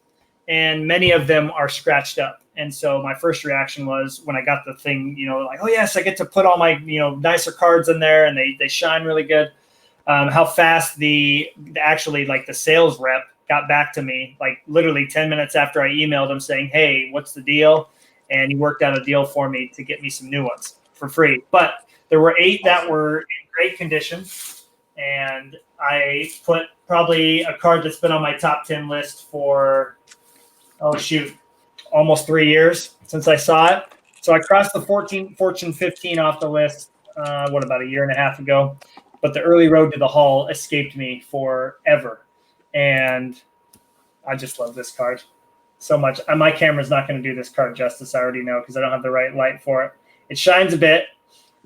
and many of them are scratched up. And so my first reaction was when I got the thing, like, oh yes, I get to put all my nicer cards in there, and they shine really good. How fast the sales rep got back to me, like literally 10 minutes after I emailed him saying, hey, what's the deal? And he worked out a deal for me to get me some new ones for free. But there were 8 that were in great condition. And I put probably a card that's been on my top 10 list for, almost 3 years since I saw it. So I crossed the Fortune 15 off the list, about a year and a half ago. But the early road to the Hall escaped me forever. And I just love this card. so much. My camera's not going to do this card justice. I already know because I don't have the right light for it. It shines a bit.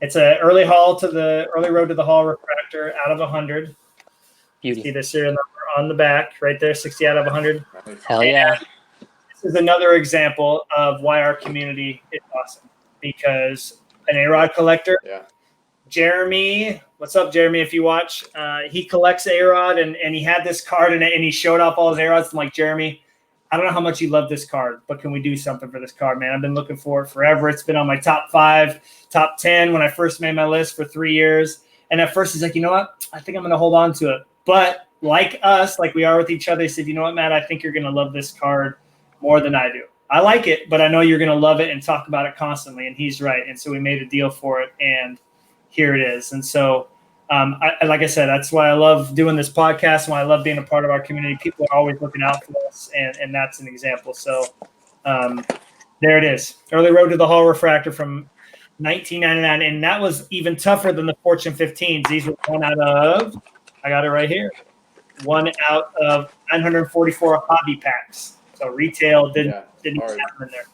It's an early road to the hall refractor out of 100. Beauty. See the serial number on the back right there, 60 out of 100. Hell yeah. And this is another example of why our community is awesome, because an A-Rod collector, Jeremy, what's up, Jeremy, if you watch, he collects A-Rod, and he had this card, and he showed off all his A-Rods. I'm like, Jeremy, I don't know how much you love this card, but can we do something for this card, man? I've been looking for it forever. It's been on my top 5, top 10 when I first made my list for 3 years. And at first he's like, you know what? I think I'm going to hold on to it. But like us, like we are with each other, he said, you know what, Matt? I think you're going to love this card more than I do. I like it, but I know you're going to love it and talk about it constantly. And he's right. And so we made a deal for it, and here it is. And so, like I said, that's why I love doing this podcast and why I love being a part of our community. People are always looking out for us, and that's an example. So there it is. Early road to the hall refractor from 1999. And that was even tougher than the Fortune 15s. These were one out of, I got it right here, one out of 944 hobby packs. So retail didn't even have them in there.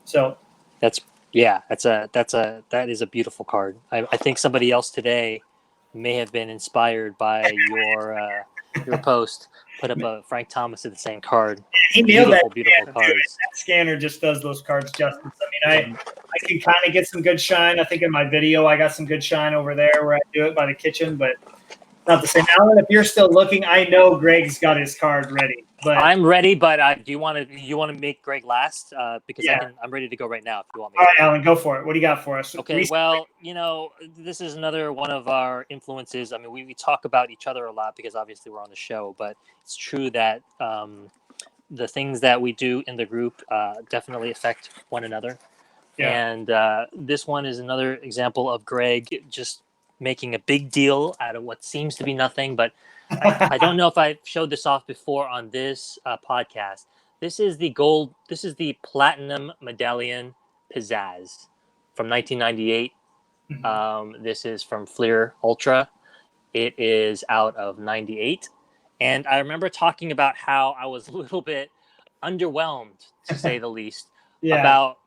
So that is a beautiful card. I think somebody else today may have been inspired by your post. Put up a Frank Thomas of the same card. He nailed that. Beautiful cards. That scanner just does those cards justice. I mean, I can kind of get some good shine. I think in my video I got some good shine over there where I do it by the kitchen, but not the same. Alan, if you're still looking, I know Greg's got his card ready. But I'm ready, but do you want to make Greg last? Because I'm ready to go right now if you want me. All right, Alan, go for it. What do you got for us? Okay, well, this is another one of our influences. I mean, we talk about each other a lot because obviously we're on the show, but it's true that the things that we do in the group definitely affect one another. Yeah. And this one is another example of Greg just making a big deal out of what seems to be nothing, but I don't know if I showed this off before on this podcast. This is the platinum medallion Pizzazz from 1998. Mm-hmm. This is from Fleer Ultra. It is out of 98. And I remember talking about how I was a little bit underwhelmed, to say the least, about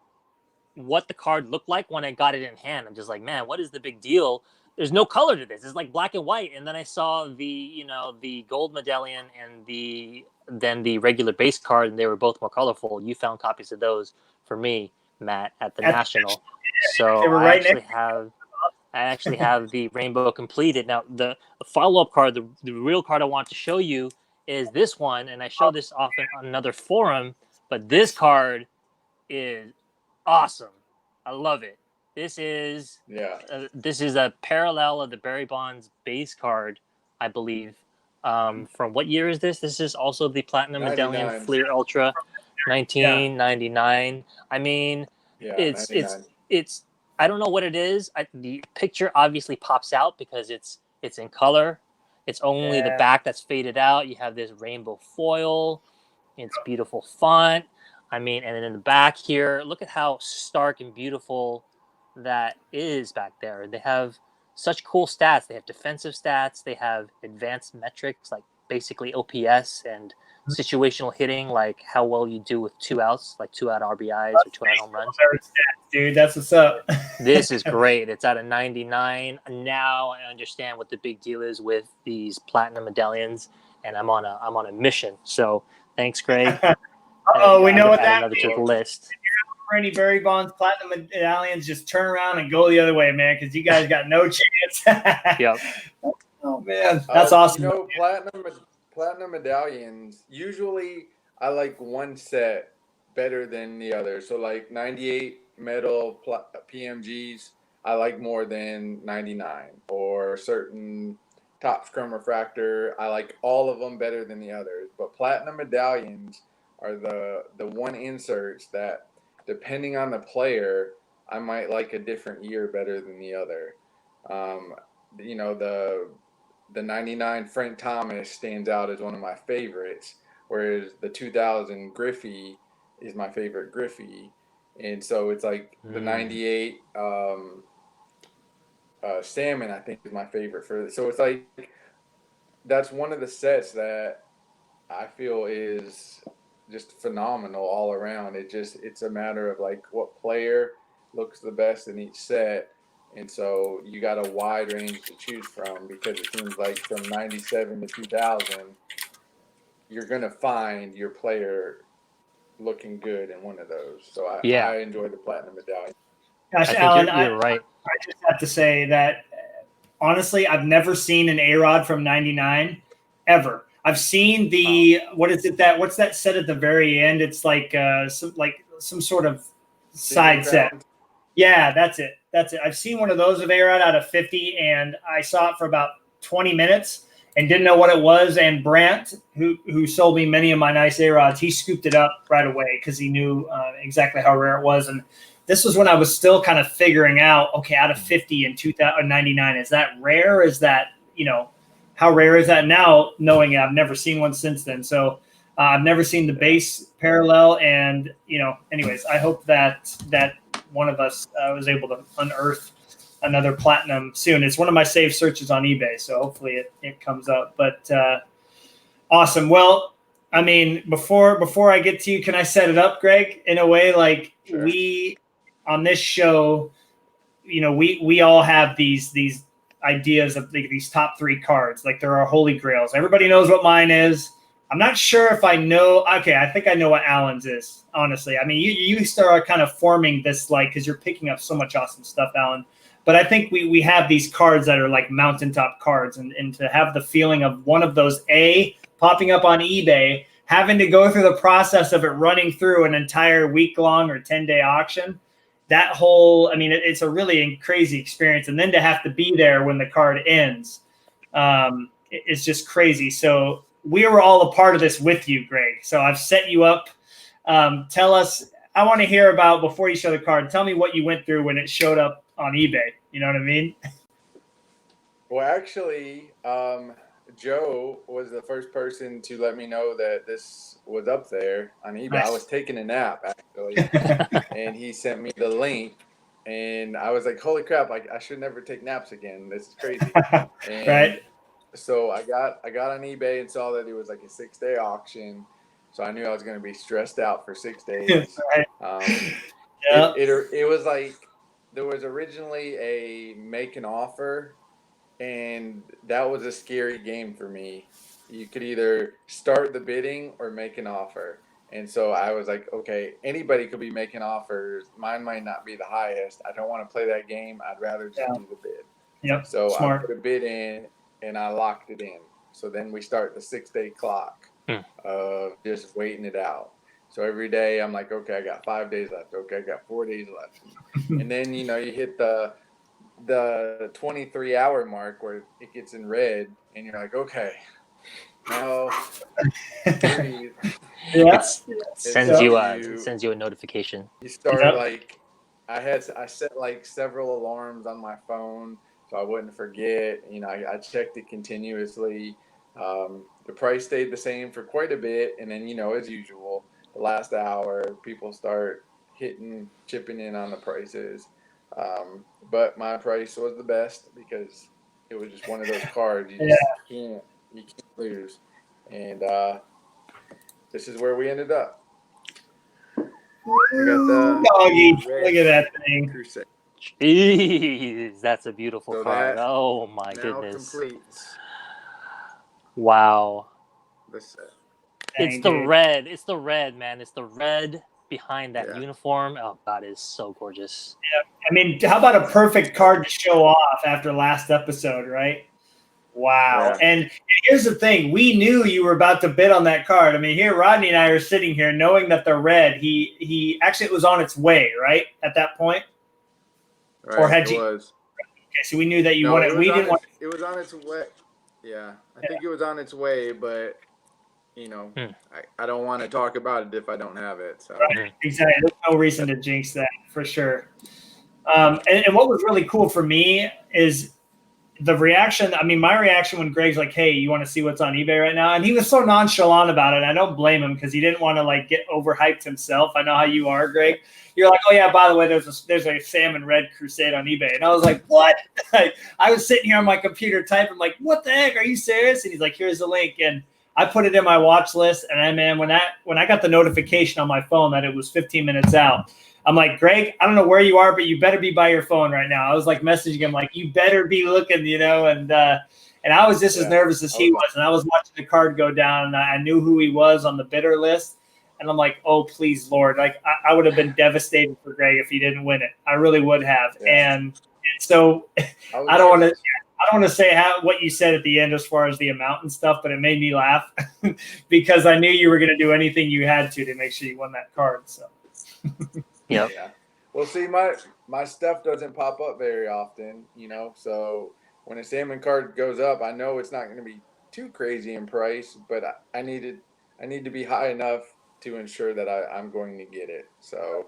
what the card looked like when I got it in hand. I'm just like, man, what is the big deal? There's no color to this. It's like black and white. And then I saw the gold medallion and then the regular base card, and they were both more colorful. You found copies of those for me, Matt, at the National. So I actually have the rainbow completed. Now the follow-up card, the real card I want to show you is this one, and I show this often on another forum, but this card is awesome. I love it. This is a parallel of the Barry Bonds base card, I believe. From what year is this? This is also the Platinum Medallion Fleer Ultra, 1999. Yeah. I mean, it's I don't know what it is. The picture obviously pops out because it's in color. It's only the back that's faded out. You have this rainbow foil. It's beautiful font. I mean, and then in the back here, look at how stark and beautiful that is back there. They have such cool stats. They have defensive stats. They have advanced metrics like basically OPS and situational hitting, like how well you do with 2 outs, like 2-out RBIs or 2-out home runs. Dude, that's what's up. This is great. It's out of 99. Now I understand what the big deal is with these platinum medallions, and I'm on a mission. So thanks, Greg. We know what that means. To the list. If you're for any Barry Bonds platinum medallions, just turn around and go the other way, man, because you guys got no chance. Yep. Oh man, that's awesome. Platinum medallions. Usually, I like one set better than the other. So like 98 metal PMGs, I like more than 99. Or certain top scrum refractor, I like all of them better than the others. But platinum medallions are the one inserts that, depending on the player, I might like a different year better than the other. The 99 Frank Thomas stands out as one of my favorites, whereas the 2000 Griffey is my favorite Griffey. And so it's like the 98 Salmon, I think, is my favorite. So it's like that's one of the sets that I feel is just phenomenal all around. It's a matter of like what player looks the best in each set. And so you got a wide range to choose from, because it seems like from 97 to 2000, you're going to find your player looking good in one of those. So I enjoy the platinum medallion. Gosh, I think Alan, you're right. I just have to say that honestly, I've never seen an A-Rod from 99 ever. I've seen the what's that set at the very end? It's like some sort of side set. Yeah, that's it. I've seen one of those of A-Rod out of 50, and I saw it for about 20 minutes and didn't know what it was. And Brant, who sold me many of my nice A-Rods, he scooped it up right away because he knew exactly how rare it was. And this was when I was still kind of figuring out, okay, out of 50 in 2099, is that rare? Is that, how rare is that now, knowing I've never seen one since then? So I've never seen the base parallel. And, anyways, I hope that one of us was able to unearth another platinum soon. It's one of my saved searches on eBay, so hopefully it comes up. But awesome. Well, I mean, before I get to you, can I set it up, Greg, in a way like Sure. We on this show, we all have these ideas of these top 3 cards, like there are holy grails. Everybody knows what mine is. I'm not sure if I know. Okay, I think I know what Alan's is, honestly. I mean, you start kind of forming this, because you're picking up so much awesome stuff, Alan. But I think we have these cards that are like mountaintop cards, and to have the feeling of one of those popping up on eBay, having to go through the process of it running through an entire week-long or 10-day auction, that whole, it's a really crazy experience. And then to have to be there when the card ends, it's just crazy. So we were all a part of this with you, Greg. So I've set you up. Tell us, I want to hear about, before you show the card, tell me what you went through when it showed up on eBay. You know what I mean? Well, actually, Joe was the first person to let me know that this was up there on eBay. Nice. I was taking a nap, actually, and he sent me the link, and I was like, holy crap, I should never take naps again. This is crazy. And right. So I got on eBay and saw that it was like a 6-day auction. So I knew I was going to be stressed out for 6 days. Right. It was like, there was originally a make an offer, and that was a scary game for me. You could either start the bidding or make an offer. And so I was like, okay, anybody could be making offers. Mine might not be the highest. I don't want to play that game. I'd rather just do the bid. Yep. So Smart. I put a bid in and I locked it in. So then we start the 6-day clock of just waiting it out. So every day I'm like, okay, I got 5 days left. Okay, I got 4 days left. And then, you hit the 23-hour mark where it gets in red, and you're like, okay, now breathe. It sends you a notification. You start like, I set like several alarms on my phone so I wouldn't forget. I checked it continuously. The price stayed the same for quite a bit, and then as usual, the last hour people start chipping in on the prices. But my price was the best because it was just one of those cards you can't lose. And this is where we ended up. We got the doggy. Look at that thing. Crusade. Jeez, that's a beautiful card. Oh my goodness. Completes. Wow. The set. It's the red. It's the red, man. It's the red behind that uniform. Oh God, it's so gorgeous. Yeah. How about a perfect card to show off after last episode, right? Wow. Yeah. And here's the thing. We knew you were about to bid on that card. Here, Rodney and I are sitting here knowing that the red, he actually, it was on its way, right? At that point? Right, or had it you? was. Okay, so we knew that you wanted. We didn't want. It was on its way. Yeah, I think it was on its way, but I don't want to talk about it if I don't have it. So. Right, exactly. There's no reason to jinx that for sure. And what was really cool for me is the reaction. My reaction when Greg's like, "Hey, you want to see what's on eBay right now?" And he was so nonchalant about it. I don't blame him because he didn't want to get overhyped himself. I know how you are, Greg. You're like, "Oh yeah, by the way, there's a salmon red Crusade on eBay," and I was like, "What?" I was sitting here on my computer typing, like, "What the heck? Are you serious?" And he's like, "Here's the link," and I put it in my watch list, and when I got the notification on my phone that it was 15 minutes out, I'm like, Greg, I don't know where you are, but you better be by your phone right now. I was like messaging him like, you better be looking, and I was just as nervous as he was, and I was watching the card go down, and I knew who he was on the bidder list, and I'm like, oh please Lord, like I would have been devastated for Greg if he didn't win it. I really would have, and so I don't want to say what you said at the end as far as the amount and stuff, but it made me laugh because I knew you were going to do anything you had to make sure you won that card. So. Yep. Yeah. Well, see, my stuff doesn't pop up very often, so when a salmon card goes up, I know it's not going to be too crazy in price, but I need to be high enough to ensure that I'm going to get it. So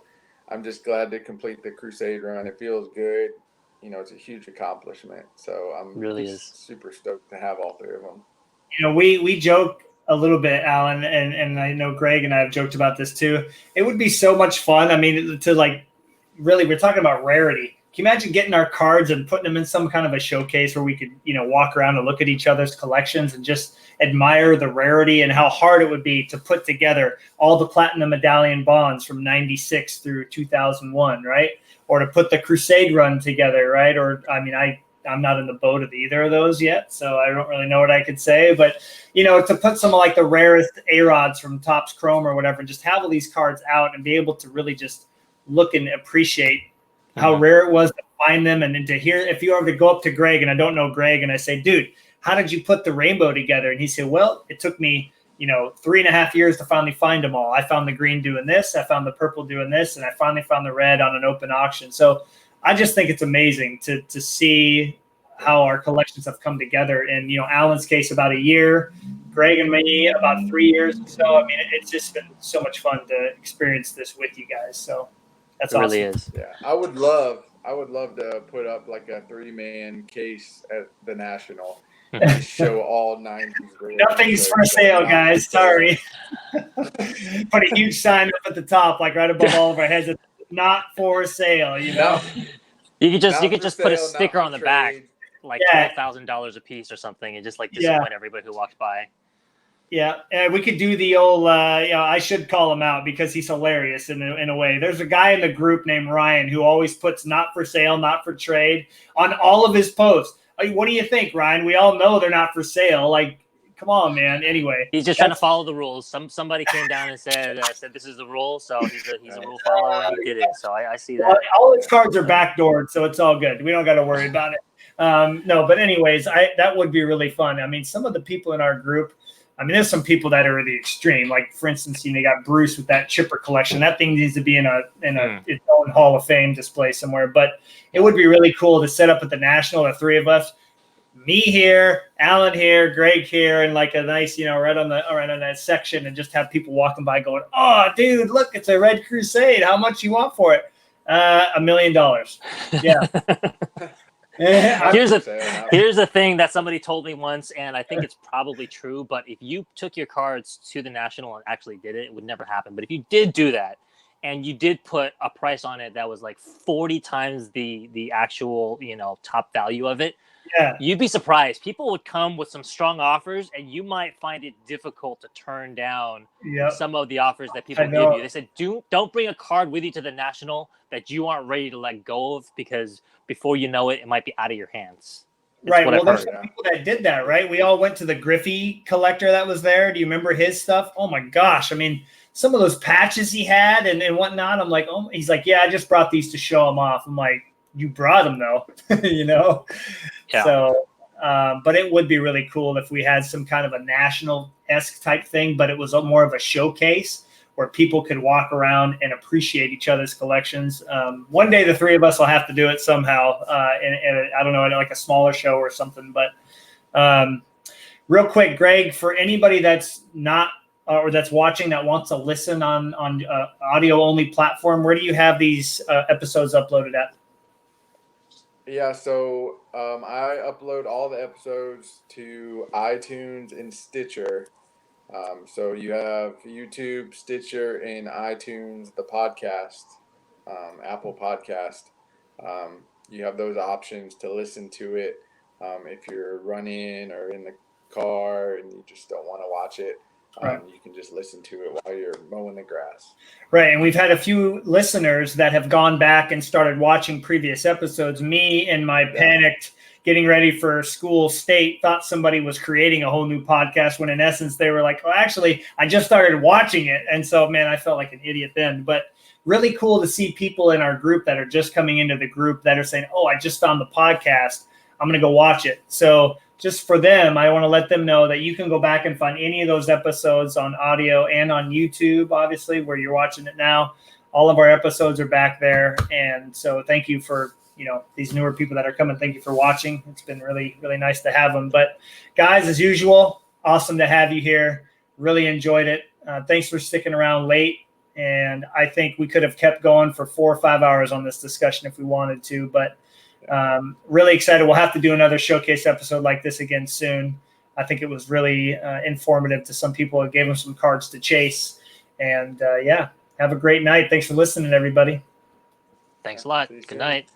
I'm just glad to complete the Crusade run. It feels good. It's a huge accomplishment. So I'm really is super stoked to have all three of them. We joke a little bit, Alan, and I know Greg and I have joked about this too. It would be so much fun. I mean, to really, we're talking about Rarity. Can you imagine getting our cards and putting them in some kind of a showcase where we could, walk around and look at each other's collections and just admire the rarity and how hard it would be to put together all the platinum medallion bonds from 96 through 2001, right? Or to put the Crusade run together, right? Or, I mean, I'm not in the boat of either of those yet, so I don't really know what I could say. But, to put some of like the rarest A-Rods from Topps Chrome or whatever, just have all these cards out and be able to really just look and appreciate how rare it was to find them, and to hear, if you were to go up to Greg, and I don't know Greg, and I say, dude, how did you put the rainbow together? And he said, well, it took me, 3.5 years to finally find them all. I found the green doing this, I found the purple doing this, and I finally found the red on an open auction. So I just think it's amazing to see how our collections have come together. And, Alan's case, about a year, Greg and me, about 3 years. So, I mean, it's just been so much fun to experience this with you guys. So that's awesome. Really is. Yeah, I would love to put up like a 3-man case at the National and show all 90s. Nothing's for sale, guys. Sorry. Put a huge sign up at the top, like right above all of our heads. It's not for sale, You could just put a sticker on the back, like $12,000 a piece or something, and just disappoint everybody who walks by. Yeah, we could do the old, I should call him out because he's hilarious in a way. There's a guy in the group named Ryan who always puts not for sale, not for trade on all of his posts. What do you think, Ryan? We all know they're not for sale. Like, come on, man. Anyway. He's just trying to follow the rules. Somebody came down and said this is the rule, so he's a rule follower, and he did it. So I see that. Well, all his cards are backdoored, so it's all good. We don't got to worry about it. No, but anyways, that would be really fun. I mean, some of the people in our group, there's some people that are the extreme. Like, for instance, you got Bruce with that chipper collection. That thing needs to be in its own Hall of Fame display somewhere. But it would be really cool to set up at the National, the three of us, me here, Alan here, Greg here, and like a nice, right on that section, and just have people walking by going, "Oh, dude, look, it's a Red Crusade. How much you want for it?" $1 million. Yeah. Here's the thing that somebody told me once, and I think it's probably true, but if you took your cards to the National and actually did it, it would never happen. But if you did do that and you did put a price on it that was like 40 times the actual, top value of it, you'd be surprised. People would come with some strong offers, and you might find it difficult to turn down some of the offers that people give you. They said, don't bring a card with you to the National that you aren't ready to let go of, because before you know it, it might be out of your hands. Right. Well, there's some people that did that, right? We all went to the Griffey collector that was there. Do you remember his stuff? Oh my gosh. I mean, some of those patches he had and whatnot. I'm like, oh, he's like, yeah, I just brought these to show them off. I'm like, you brought them though, Yeah. So, but it would be really cool if we had some kind of a National-esque type thing, but it was more of a showcase where people could walk around and appreciate each other's collections. One day the three of us will have to do it somehow, and I don't know, like a smaller show or something. But real quick, Greg, for anybody that's not or that's watching that wants to listen on audio-only platform, where do you have these episodes uploaded at? Yeah, so I upload all the episodes to iTunes and Stitcher. So you have YouTube, Stitcher, and iTunes, the podcast, Apple Podcast. You have those options to listen to it if you're running or in the car and you just don't want to watch it, Right. you can just listen to it while you're mowing the grass. Right. And we've had a few listeners that have gone back and started watching previous episodes. Me and my panicked getting ready for school state thought somebody was creating a whole new podcast when in essence they were like, oh, actually, I just started watching it. And so, man, I felt like an idiot then. But really cool to see people in our group that are just coming into the group that are saying, oh, I just found the podcast. I'm going to go watch it. So just for them, I want to let them know that you can go back and find any of those episodes on audio and on YouTube, obviously, where you're watching it now. All of our episodes are back there. And so thank you for, these newer people that are coming. Thank you for watching. It's been really, really nice to have them. But guys, as usual, awesome to have you here. Really enjoyed it. Thanks for sticking around late. And I think we could have kept going for 4 or 5 hours on this discussion if we wanted to, but really excited. We'll have to do another showcase episode like this again soon. I think it was really informative to some people. It gave them some cards to chase. And have a great night. Thanks for listening, everybody. Thanks a lot. Good night.